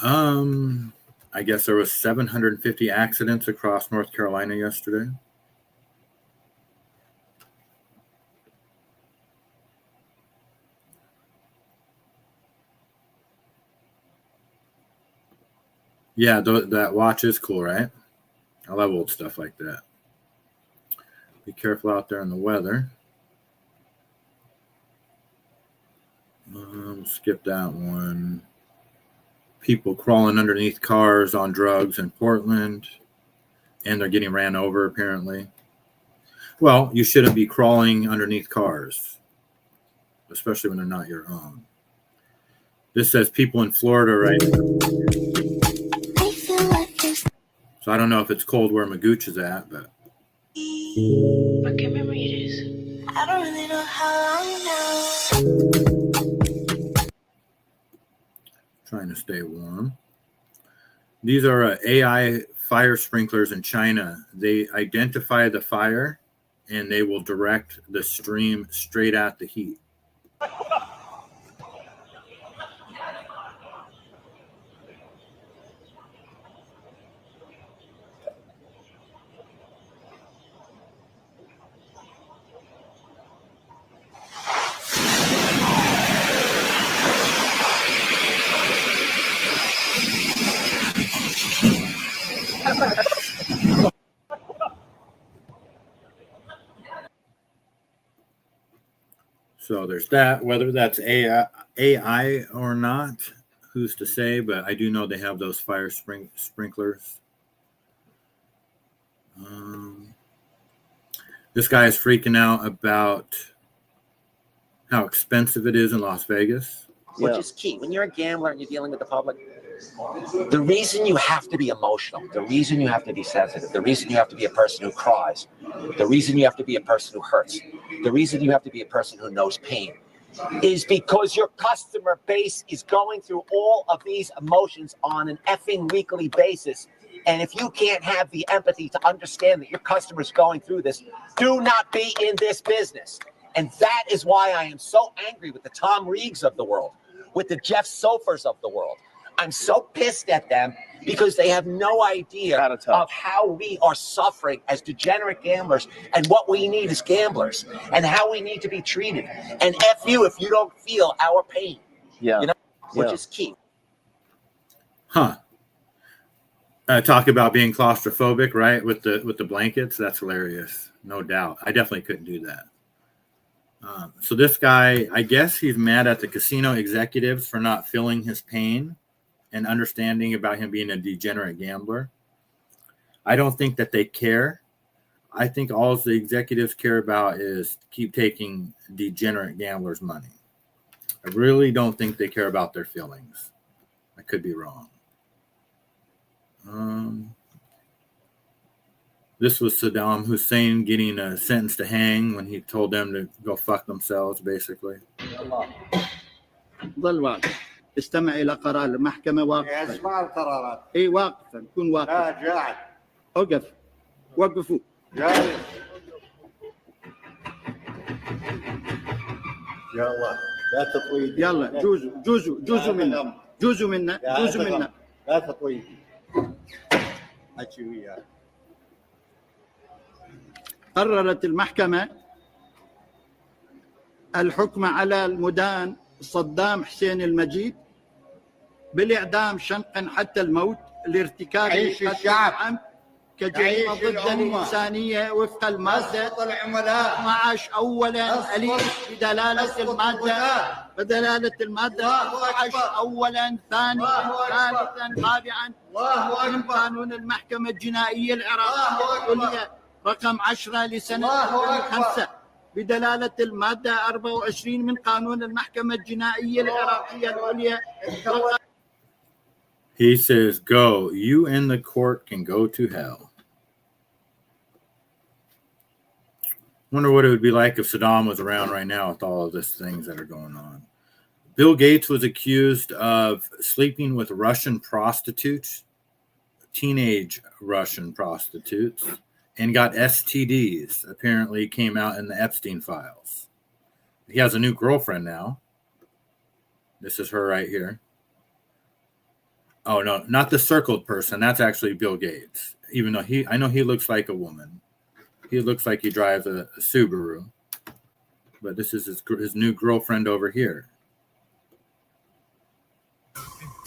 Speaker 1: I guess there was 750 accidents across North Carolina yesterday. Yeah, that watch is cool, right? I love old stuff like that. Be careful out there in the weather. Skip that one. People crawling underneath cars on drugs in Portland, and they're getting ran over, apparently. Well, you shouldn't be crawling underneath cars, especially when they're not your own. This says people in Florida right now. So I don't know if it's cold where Magooch is at, but.
Speaker 17: What can memory it is? I don't really know how long now.
Speaker 1: Trying to stay warm. These are AI fire sprinklers in China. They identify the fire and they will direct the stream straight at the heat. So there's that. Whether that's AI or not, who's to say? But I do know they have those fire sprinklers. This guy is freaking out about how expensive it is in Las Vegas.
Speaker 18: Which is key. When you're a gambler and you're dealing with the public,
Speaker 16: The reason you have to be emotional, the reason you have to be sensitive, the reason you have to be a person who cries, the reason you have to be a person who hurts, the reason you have to be a person who knows pain is because your customer base is going through all of these emotions on an effing weekly basis. And if you can't have the empathy to understand that your customer's going through this, do not be in this business. And that is why I am so angry with the Tom Reeves of the world, with the Jeff Sofers of the world. I'm so pissed at them because they have no idea of how we are suffering as degenerate gamblers and what we need as gamblers and how we need to be treated. And F you if you don't feel our pain, which is key.
Speaker 1: Huh. Talk about being claustrophobic, right? With the blankets. That's hilarious. No doubt. I definitely couldn't do that. So this guy, I guess he's mad at the casino executives for not feeling his pain and understanding about him being a degenerate gambler. I don't think that they care. I think all the executives care about is keep taking degenerate gamblers' money. I really don't think they care about their feelings. I could be wrong. This was Saddam Hussein getting sentenced to hang when he told them to go fuck themselves, basically.
Speaker 18: ظل واقف استمع إلى قرار المحكمة واقفا. اسمع القرارات. إي واقفا كن واقف. لا قاعد. أوقف. وقفوا. جالس. يلا لا تطويل. يلا جوزوا منا. جوزوا منا. لا تطويل. أحكي وياك. قررت المحكمة الحكم على المدان صدام حسين المجيد بالإعدام شنقا حتى الموت لارتكاب الشعب كجريمة ضد الإنسانية وفق المادة 12 أولا أليف بدلالة المادة 12 أولا ثانيا ثالثا رابعا من قانون المحكمة الجنائية العراقية رقم 10 لسنة 2005 بدلالة المادة 24 من قانون المحكمة الجنائية العراقية العليا.
Speaker 1: He says, go. You and the court can go to hell. Wonder what it would be like if Saddam was around right now with all of these things that are going on. Bill Gates was accused of sleeping with Russian prostitutes, teenage Russian prostitutes, and got STDs. Apparently came out in the Epstein files. He has a new girlfriend now. This is her right here. Oh, no, not the circled person. That's actually Bill Gates. Even though I know he looks like a woman. He looks like he drives a Subaru. But this is his new girlfriend over here.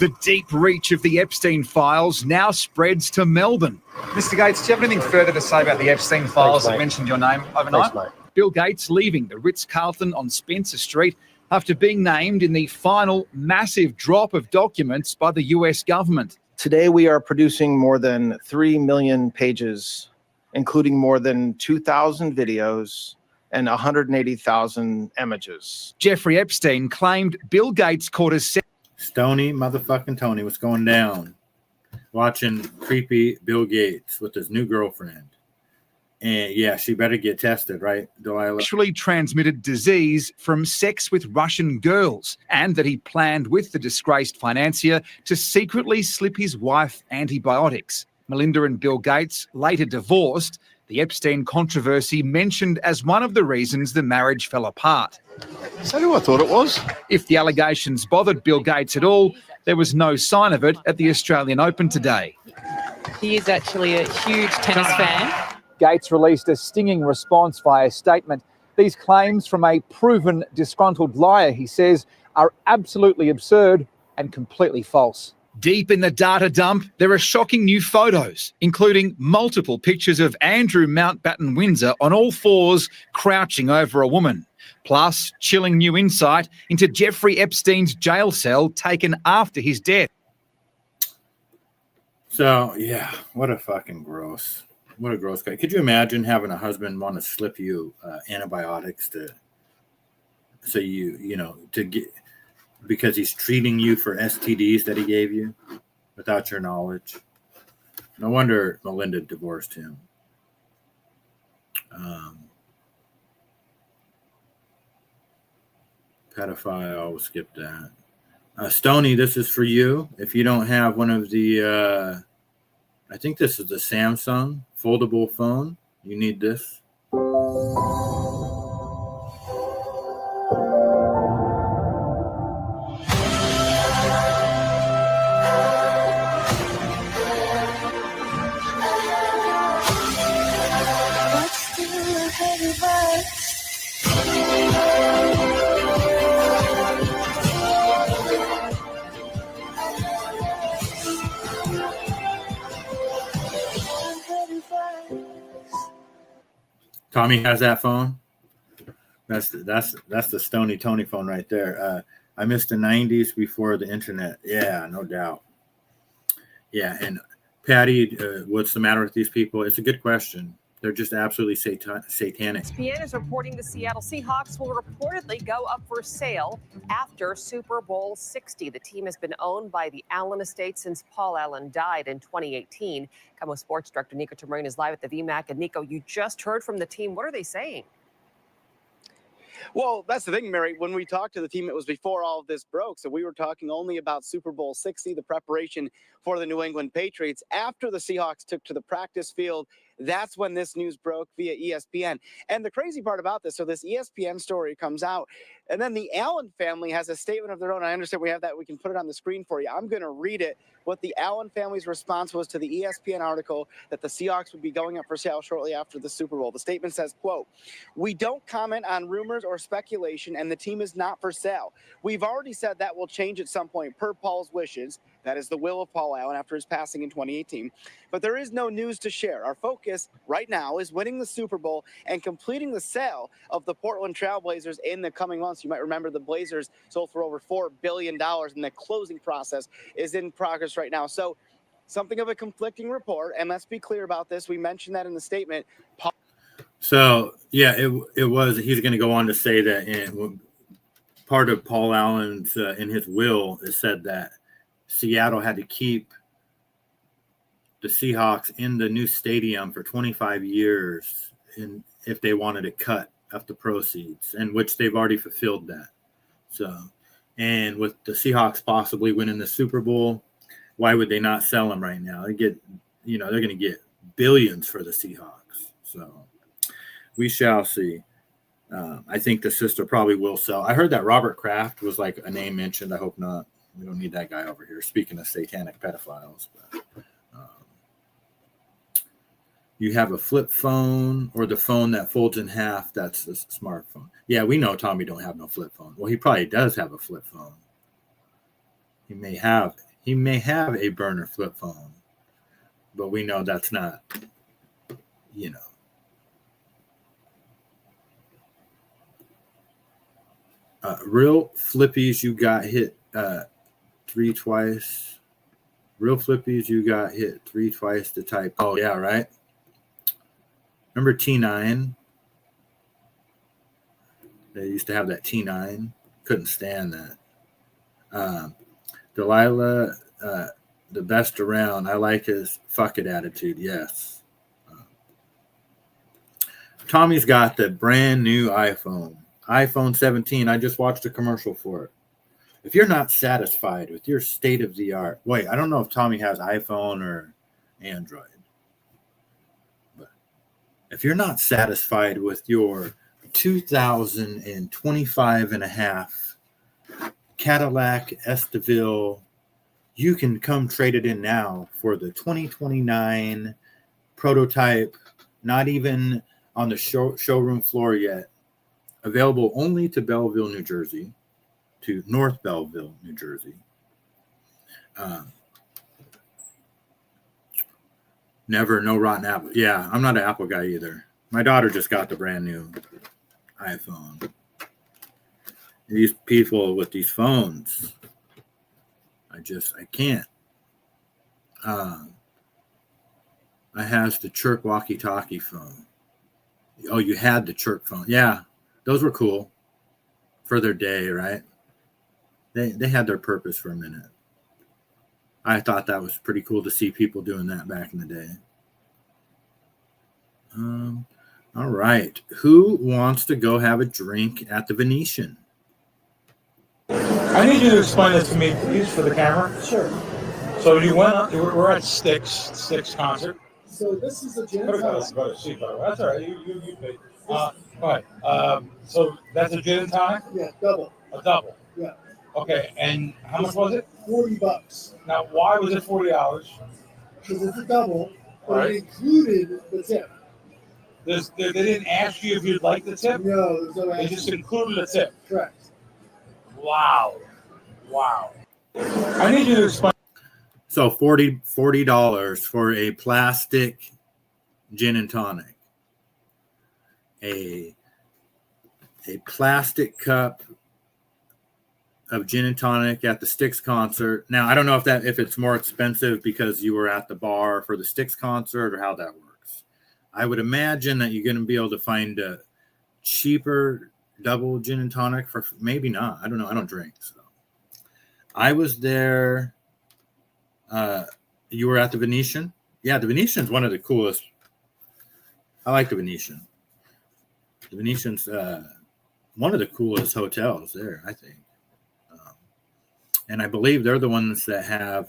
Speaker 19: The deep reach of the Epstein files now spreads to Melbourne.
Speaker 20: Mr. Gates, do you have anything further to say about the Epstein files that mentioned your name overnight?
Speaker 19: Thanks, Bill Gates leaving the Ritz-Carlton on Spencer Street after being named in the final massive drop of documents by the US government.
Speaker 21: Today, we are producing more than 3 million pages, including more than 2,000 videos and 180,000 images.
Speaker 19: Jeffrey Epstein claimed Bill Gates caught us.
Speaker 1: Stony motherfucking Tony, what's going down? Watching creepy Bill Gates with his new girlfriend. And yeah, she better get tested, right, Delilah?
Speaker 19: Sexually transmitted disease from sex with Russian girls, and that he planned with the disgraced financier to secretly slip his wife antibiotics. Melinda and Bill Gates later divorced. The Epstein controversy mentioned as one of the reasons the marriage fell apart.
Speaker 20: Is that who I thought it was?
Speaker 19: If the allegations bothered Bill Gates at all, there was no sign of it at the Australian Open today.
Speaker 22: He is actually a huge tennis fan.
Speaker 19: Gates released a stinging response via statement. These claims from a proven disgruntled liar, he says, are absolutely absurd and completely false. Deep in the data dump, there are shocking new photos, including multiple pictures of Andrew Mountbatten Windsor on all fours crouching over a woman, plus chilling new insight into Jeffrey Epstein's jail cell taken after his death.
Speaker 1: So, yeah, what a fucking gross. What a gross guy. Could you imagine having a husband want to slip you antibiotics to get because he's treating you for STDs that he gave you without your knowledge. No wonder Melinda divorced him. Pedophile, we'll skip that. Stony, this is for you. If you don't have one of the, I think this is the Samsung foldable phone, you need this. Tommy has that phone. That's the Stony Tony phone right there. I missed the 90s before the internet. Yeah, no doubt. Yeah, and Patty, what's the matter with these people? It's a good question. They're just absolutely satanic.
Speaker 2: ESPN is reporting the Seattle Seahawks will reportedly go up for sale after Super Bowl 60. The team has been owned by the Allen estate since Paul Allen died in 2018. KOMO Sports Director Nico Tamarian is live at the VMAC. And Nico, you just heard from the team. What are they saying?
Speaker 3: Well, that's the thing, Mary. When we talked to the team, it was before all of this broke. So we were talking only about Super Bowl 60, the preparation for the New England Patriots. After the Seahawks took to the practice field, that's when this news broke via ESPN. And the crazy part about this, so this ESPN story comes out, and then the Allen family has a statement of their own. I understand we have that. We can put it on the screen for you. I'm going to read it, what the Allen family's response was to the ESPN article that the Seahawks would be going up for sale shortly after the Super Bowl. The statement says, quote, "We don't comment on rumors or speculation, and the team is not for sale. We've already said that will change at some point per Paul's wishes." That is the will of Paul Allen after his passing in 2018. But there is no news to share. Our focus right now is winning the Super Bowl and completing the sale of the Portland Trailblazers in the coming months. You might remember the Blazers sold for over $4 billion, and the closing process is in progress right now. So something of a conflicting report. And let's be clear about this. We mentioned that in the statement.
Speaker 1: So, yeah, it was. He's going to go on to say that part of Paul Allen's, in his will, is said that Seattle had to keep the Seahawks in the new stadium for 25 years if they wanted to cut of the proceeds, and which they've already fulfilled that. So, and with the Seahawks possibly winning the Super Bowl, why would they not sell them right now? They're going to get billions for the Seahawks. So we shall see. I think the sister probably will sell. I heard that Robert Kraft was like a name mentioned. I hope not. We don't need that guy over here. Speaking of satanic pedophiles, but, you have a flip phone or the phone that folds in half. That's the smartphone. Yeah, we know Tommy don't have no flip phone. Well, he probably does have a flip phone. He may have a burner flip phone, but we know that's not, real flippies. You got hit 3 twice. Real flippies, you got hit 3 twice to type. Oh, yeah, right? Remember T9? They used to have that T9. Couldn't stand that. Delilah, the best around. I like his fuck it attitude. Yes. Tommy's got the brand new iPhone 17. I just watched a commercial for it. If you're not satisfied with your state-of-the-art, wait, I don't know if Tommy has iPhone or Android, but if you're not satisfied with your 2025 and a half Cadillac Estiville, you can come trade it in now for the 2029 prototype, not even on the showroom floor yet, available only to Belleville, New Jersey. To North Belleville, New Jersey. No rotten apple. Yeah, I'm not an Apple guy either. My daughter just got the brand new iPhone. These people with these phones, I can't. I has the Chirk walkie-talkie phone. Oh, you had the Chirk phone. Yeah, those were cool for their day, right? They had their purpose for a minute. I thought that was pretty cool to see people doing that back in the day. All right. Who wants to go have a drink at the Venetian?
Speaker 6: I need you to explain this to me, please, for the camera. Sure. So you went up, we're at Styx concert.
Speaker 14: So this is a gin
Speaker 6: Go
Speaker 14: and
Speaker 6: to
Speaker 14: tonic.
Speaker 6: go to seat, by the way. That's all right. You pay. Go ahead. So that's a gin and tonic?
Speaker 14: Yeah, double.
Speaker 6: A double.
Speaker 14: Yeah.
Speaker 6: Okay, and how much was it?
Speaker 14: $40.
Speaker 6: Now, why was it $40?
Speaker 14: Because it's a double, but
Speaker 6: Right.
Speaker 14: it included the tip.
Speaker 6: They didn't ask you if you'd like the tip?
Speaker 14: No, there's no
Speaker 6: They just included the tip.
Speaker 14: Correct.
Speaker 6: Wow. I need you to explain.
Speaker 1: So $40 for a plastic gin and tonic. A plastic cup of gin and tonic at the Styx concert. Now, I don't know if it's more expensive because you were at the bar for the Styx concert or how that works. I would imagine that you're going to be able to find a cheaper double gin and tonic for maybe not. I don't know. I don't drink. So I was there. You were at the Venetian? Yeah, the Venetian's one of the coolest. I like the Venetian. The Venetian's one of the coolest hotels there, I think. And I believe they're the ones that have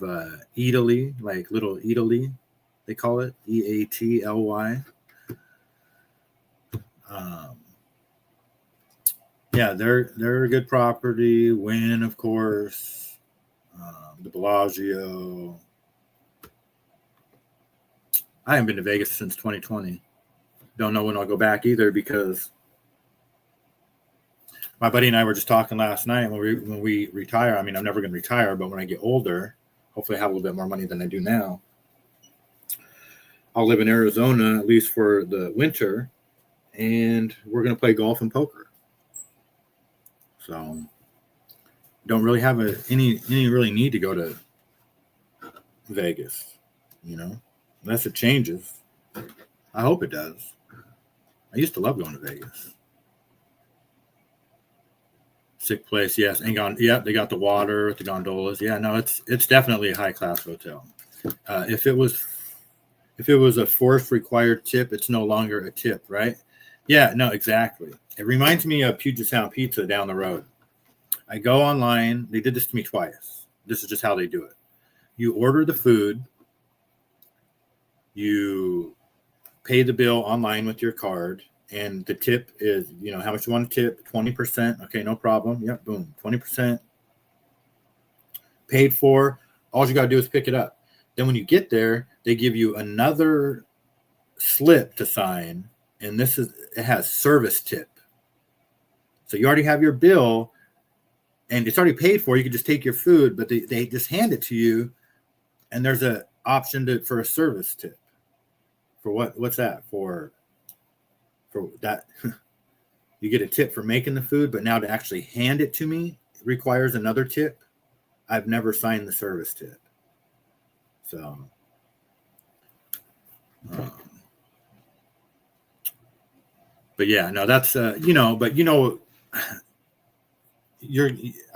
Speaker 1: Eataly, like little Eataly, they call it, Eatly. Yeah, they're a good property. Wynn, of course, the Bellagio. I haven't been to Vegas since 2020. Don't know when I'll go back either because my buddy and I were just talking last night when we retire. I mean, I'm never going to retire, but when I get older, hopefully I have a little bit more money than I do now. I'll live in Arizona, at least for the winter, and we're going to play golf and poker. So don't really have any really need to go to Vegas, unless it changes. I hope it does. I used to love going to Vegas. Sick place, yes. And they got the water with the gondolas. Yeah, no, it's definitely a high class hotel. If it was a forced required tip, it's no longer a tip, right? Yeah, no, exactly. It reminds me of Puget Sound Pizza down the road. I go online. They did this to me twice. This is just how they do it. You order the food. You pay the bill online with your card. And the tip is, how much you want to tip? 20%. Okay, no problem. Yep, boom, 20%. Paid for. All you got to do is pick it up. Then when you get there, they give you another slip to sign. And it has service tip. So you already have your bill. And it's already paid for. You can just take your food, but they just hand it to you. And there's an option for a service tip. For what? What's that? For that, you get a tip for making the food, but now to actually hand it to me requires another tip. I've never signed the service tip. So, but yeah, no, that's, I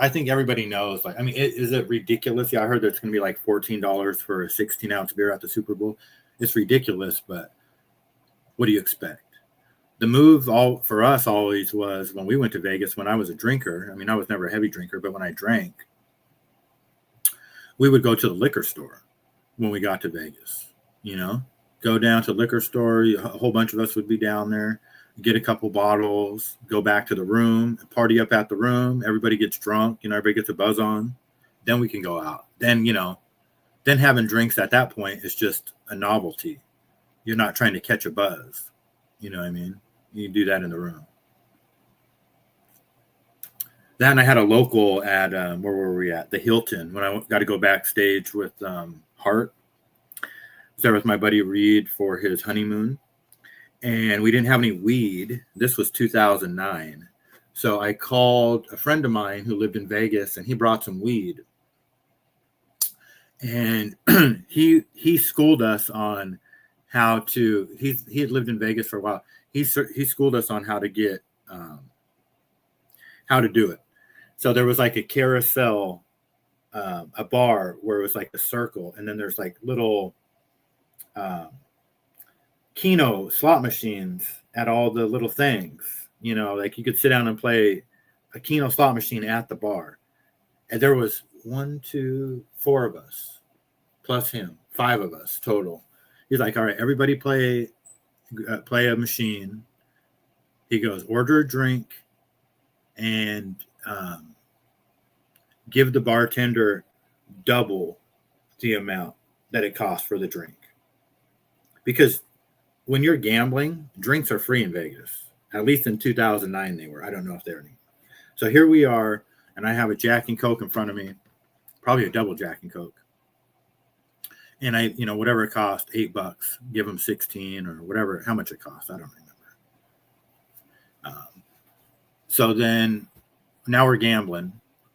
Speaker 1: think everybody knows, is it ridiculous? Yeah, I heard that it's going to be like $14 for a 16-ounce beer at the Super Bowl. It's ridiculous, but what do you expect? The move for us always was when we went to Vegas when I was a drinker. I mean, I was never a heavy drinker, but when I drank, we would go to the liquor store when we got to Vegas, go down to the liquor store. A whole bunch of us would be down there, get a couple bottles, go back to the room, party up at the room. Everybody gets drunk, everybody gets a buzz on. Then we can go out. Then, then having drinks at that point is just a novelty. You're not trying to catch a buzz. You know what I mean? You can do that in the room. Then I had a local at, where were we at? The Hilton, when I got to go backstage with Hart. I was there with my buddy Reed for his honeymoon. And we didn't have any weed. This was 2009. So I called a friend of mine who lived in Vegas, and he brought some weed. And he schooled us on how to, he had lived in Vegas for a while. He schooled us on how to get, how to do it. So there was like a carousel, a bar where it was like a circle, and then there's like little Keno slot machines at all the little things. You know, like you could sit down and play a Keno slot machine at the bar. And there was 1, 2, 4 of us, plus him, 5 of us total. He's like, all right, everybody play a machine. He goes, order a drink and give the bartender double the amount that it costs for the drink. Because when you're gambling, drinks are free in Vegas. At least in 2009 they were. I don't know if they're anymore. So here we are, and I have a Jack and Coke in front of me, probably a double Jack and Coke. And I, whatever it cost, $8, give them 16 or whatever, how much it cost, I don't remember. So then now we're gambling,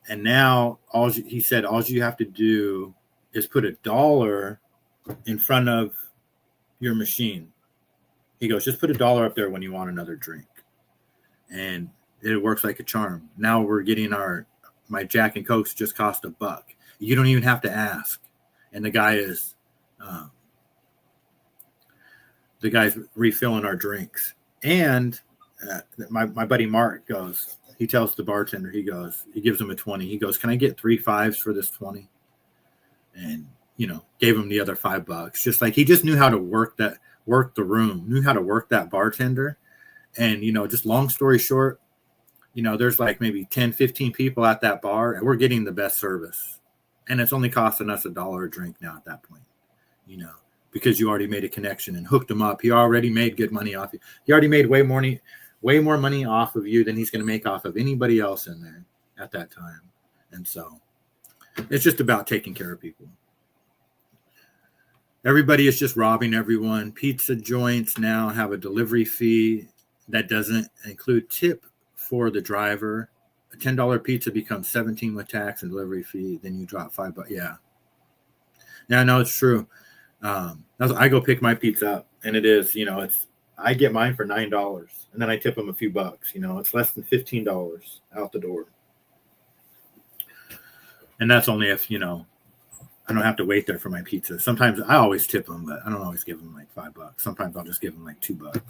Speaker 1: and now he said all you have to do is put $1 in front of your machine. He goes, just put $1 up there when you want another drink. And it works like a charm. Now we're getting my Jack and Cokes just cost $1. You don't even have to ask. And the guy's refilling our drinks. And my buddy Mark he tells the bartender, he gives him a 20. He goes, can I get 3 5s for this 20? And, gave him the other $5. Just like he just knew how to work the room, knew how to work that bartender. And, just long story short, there's like maybe 10, 15 people at that bar, and we're getting the best service. And it's only costing us $1 a drink now at that point, because you already made a connection and hooked him up. He already made good money off you. He already made way more money off of you than he's going to make off of anybody else in there at that time. And so it's just about taking care of people. Everybody is just robbing everyone. Pizza joints now have a delivery fee that doesn't include tip for the driver. A $10 pizza becomes $17 with tax and delivery fee. Then you drop $5. Yeah. Yeah, no, it's true. I go pick my pizza up, and it is, I get mine for $9, and then I tip them a few bucks. It's less than $15 out the door. And that's only if, I don't have to wait there for my pizza. Sometimes I always tip them, but I don't always give them like $5. Sometimes I'll just give them like $2.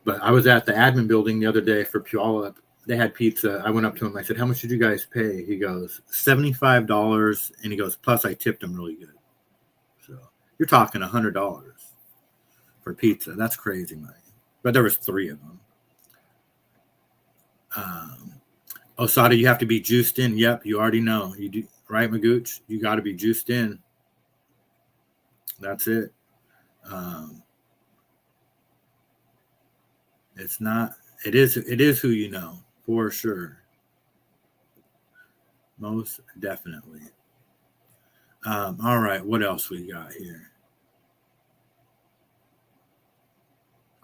Speaker 1: But I was at the admin building the other day for Puyallup. They had pizza. I went up to him. I said, how much did you guys pay? He goes, $75. And he goes, plus I tipped him really good. So you're talking $100 for pizza. That's crazy money. But there was 3 of them. Mossada, you have to be juiced in. Yep, you already know. You do, right, Magooch? You got to be juiced in. That's it. It's not. It is who you know, for sure. Most definitely. All right, what else we got here?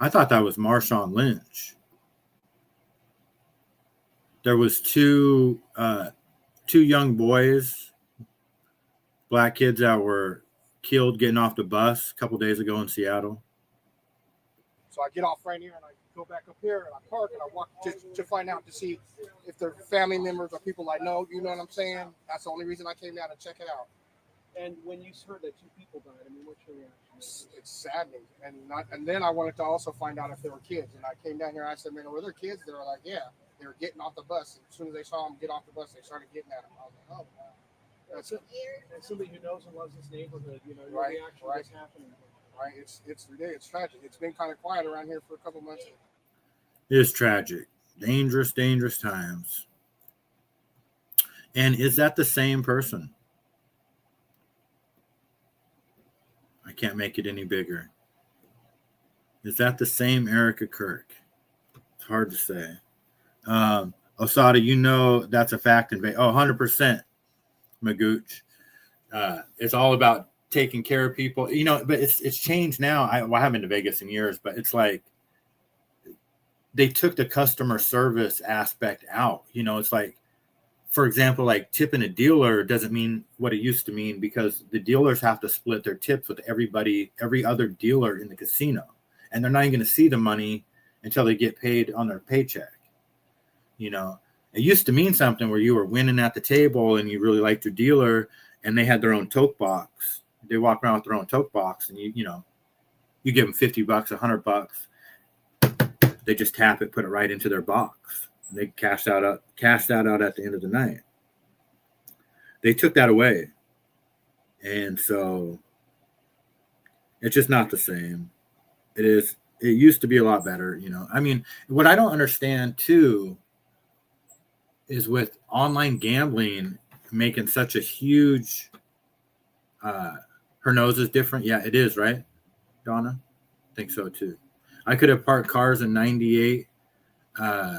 Speaker 1: I thought that was Marshawn Lynch. There was two young boys, black kids that were killed getting off the bus a couple days ago in Seattle.
Speaker 4: So I get off right here and I go back up here and I park and I walk to find out to see if they're family members or people I know. You know what I'm saying? That's the only reason I came down to check it out.
Speaker 8: And when you heard that 2 people died, I mean, what's your reaction?
Speaker 4: It's saddening. And then I wanted to also find out if there were kids. And I came down here and I said, man, were there kids? They were like, yeah. They were getting off the bus. As soon as they saw them get off the bus, they started getting at them. I was like, oh, wow.
Speaker 8: That's it. And somebody who knows and loves this neighborhood, your reaction to this happening.
Speaker 4: Right. It's tragic. It's been kind of quiet around here for a couple months.
Speaker 1: It is tragic. Dangerous, dangerous times. And is that the same person? I can't make it any bigger. Is that the same Erica Kirk? It's hard to say. Mossada, that's a fact in Vegas. 100%, Magooch. It's all about taking care of people. But it's changed now. I haven't been to Vegas in years, but it's like they took the customer service aspect out. It's like, for example, like tipping a dealer doesn't mean what it used to mean because the dealers have to split their tips with every other dealer in the casino. And they're not even going to see the money until they get paid on their paycheck. It used to mean something where you were winning at the table and you really liked your dealer, and they had their own tote box. They walk around with their own tote box, and you give them $50, $100. They just tap it, put it right into their box, and they cash that out at the end of the night. They took that away, and so it's just not the same. It used to be a lot better, I mean, what I don't understand too is with online gambling making such a huge, her nose is different. Yeah, it is, right, Donna? I think so too. I could have parked cars in 98, in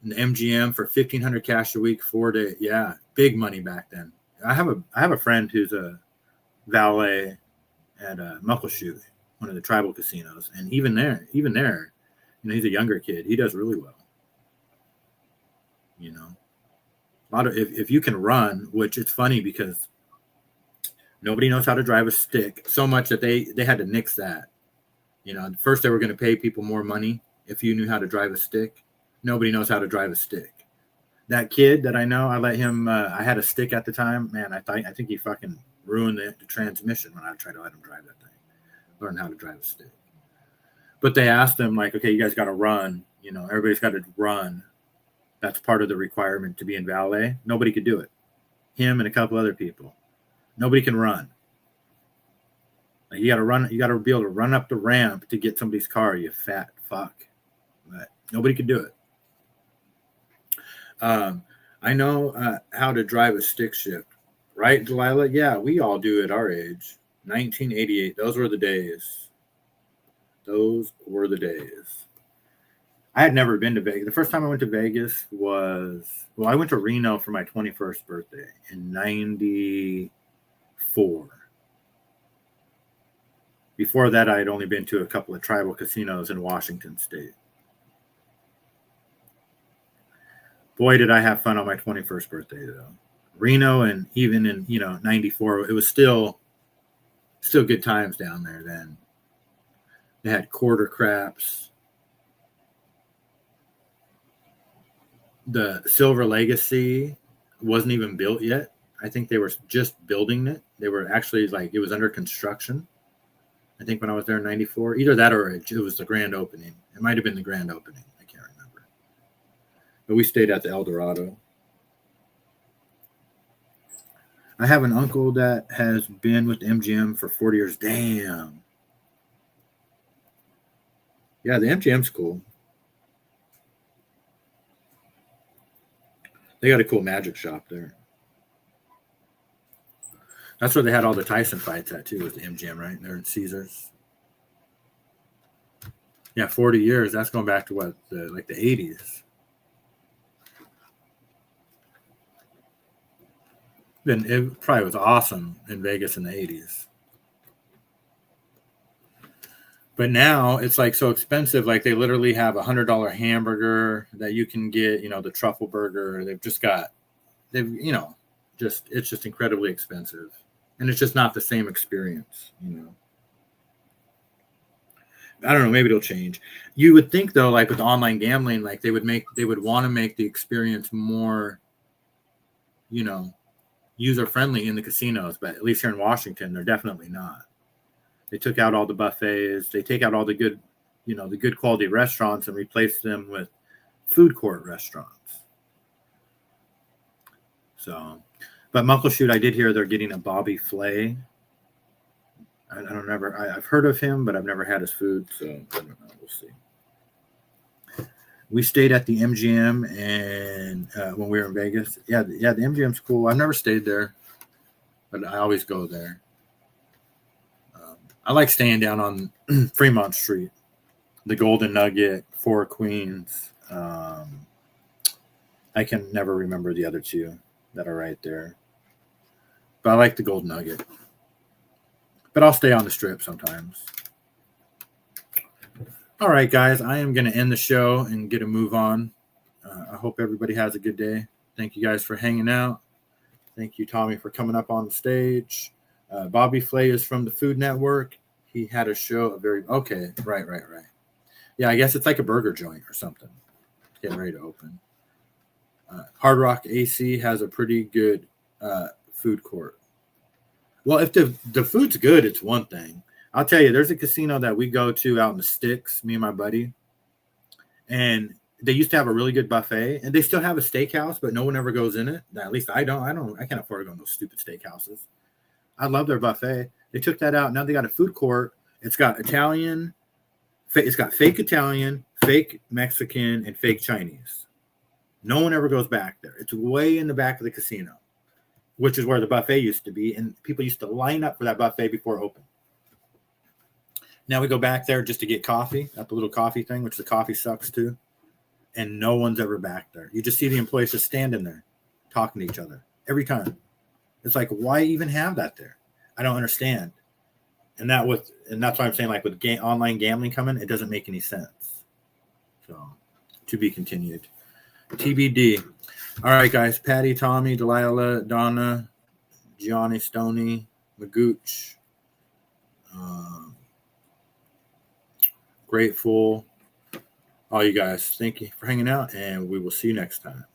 Speaker 1: the MGM for $1,500 cash a week, 4 days. Yeah, big money back then. I have a friend who's a valet at Muckleshoot, one of the tribal casinos, and even there, he's a younger kid. He does really well. A lot of if you can run, which it's funny because nobody knows how to drive a stick so much that they had to nix that. First they were going to pay people more money if you knew how to drive a stick. Nobody knows how to drive a stick. That kid that I know, I let him. I had a stick at the time. Man, I think he fucking ruined the transmission when I tried to let him drive that thing. Learn how to drive a stick. But they asked him, like, okay, you guys got to run. Everybody's got to run. That's part of the requirement to be in valet. Nobody could do it. Him and a couple other people. Nobody can run. Like, you got to run. You got to be able to run up the ramp to get somebody's car. You fat fuck. But nobody could do it. I know how to drive a stick shift, right, Delilah? Yeah, we all do at our age. 1988. Those were the days. Those were the days. I had never been to Vegas. The first time I went to Vegas I went to Reno for my 21st birthday in 94. Before that, I had only been to a couple of tribal casinos in Washington State. Boy, did I have fun on my 21st birthday, though. Reno, and even in 94, it was still good times down there then. They had quarter craps. The Silver Legacy wasn't even built yet. I think they were just building it. They were actually it was under construction. I think when I was there in 94, either that or it was the grand opening. It might have been the grand opening. I can't remember. But we stayed at the El Dorado. I have an uncle that has been with MGM for 40 years. Damn. Yeah, the MGM's cool. They got a cool magic shop there. That's where they had all the Tyson fights at, too, was the MGM, right? They're in Caesars. Yeah, 40 years. That's going back to what, the 80s. Then it probably was awesome in Vegas in the 80s. But now it's so expensive. They literally have $100 hamburger that you can get, the truffle burger. It's just incredibly expensive. And it's just not the same experience, I don't know, maybe it'll change. You would think though, with online gambling, they would want to make the experience more, user friendly in the casinos, but at least here in Washington, they're definitely not. They took out all the buffets. They take out all the good, the good quality restaurants and replace them with food court restaurants. So, but Muckleshoot, I did hear they're getting a Bobby Flay. I've heard of him, but I've never had his food, so I don't know. We'll see. We stayed at the MGM and when we were in Vegas. Yeah, the MGM's cool. I've never stayed there, but I always go there. I like staying down on Fremont Street, the Golden Nugget, Four Queens. I can never remember the other two that are right there. But I like the Golden Nugget. But I'll stay on the Strip sometimes. All right, guys, I am going to end the show and get a move on. I hope everybody has a good day. Thank you guys for hanging out. Thank you, Tommy, for coming up on the stage. Bobby Flay is from the Food Network. He had a show, okay, right. Yeah, I guess it's like a burger joint or something. Getting ready to open. Hard Rock AC has a pretty good food court. Well, if the food's good, it's one thing. I'll tell you, there's a casino that we go to out in the sticks, me and my buddy, and they used to have a really good buffet, and they still have a steakhouse, but no one ever goes in it. At least I don't. I can't afford to go to those stupid steakhouses. I love their buffet. They took that out. Now they got a food court. It's got Italian. It's got fake Italian, fake Mexican, and fake Chinese. No one ever goes back there. It's way in the back of the casino, which is where the buffet used to be, and people used to line up for that buffet before it opened. Now we go back there just to get coffee at the little coffee thing, which the coffee sucks too. And no one's ever back there. You just see the employees just standing there talking to each other every time. It's like, why even have that there? I don't understand. And that's why I'm saying, like, with online gambling coming, it doesn't make any sense. So, to be continued. TBD. All right, guys. Patty, Tommy, Delilah, Donna, Johnny, Stoney, Magooch, Grateful. All you guys, thank you for hanging out, and we will see you next time.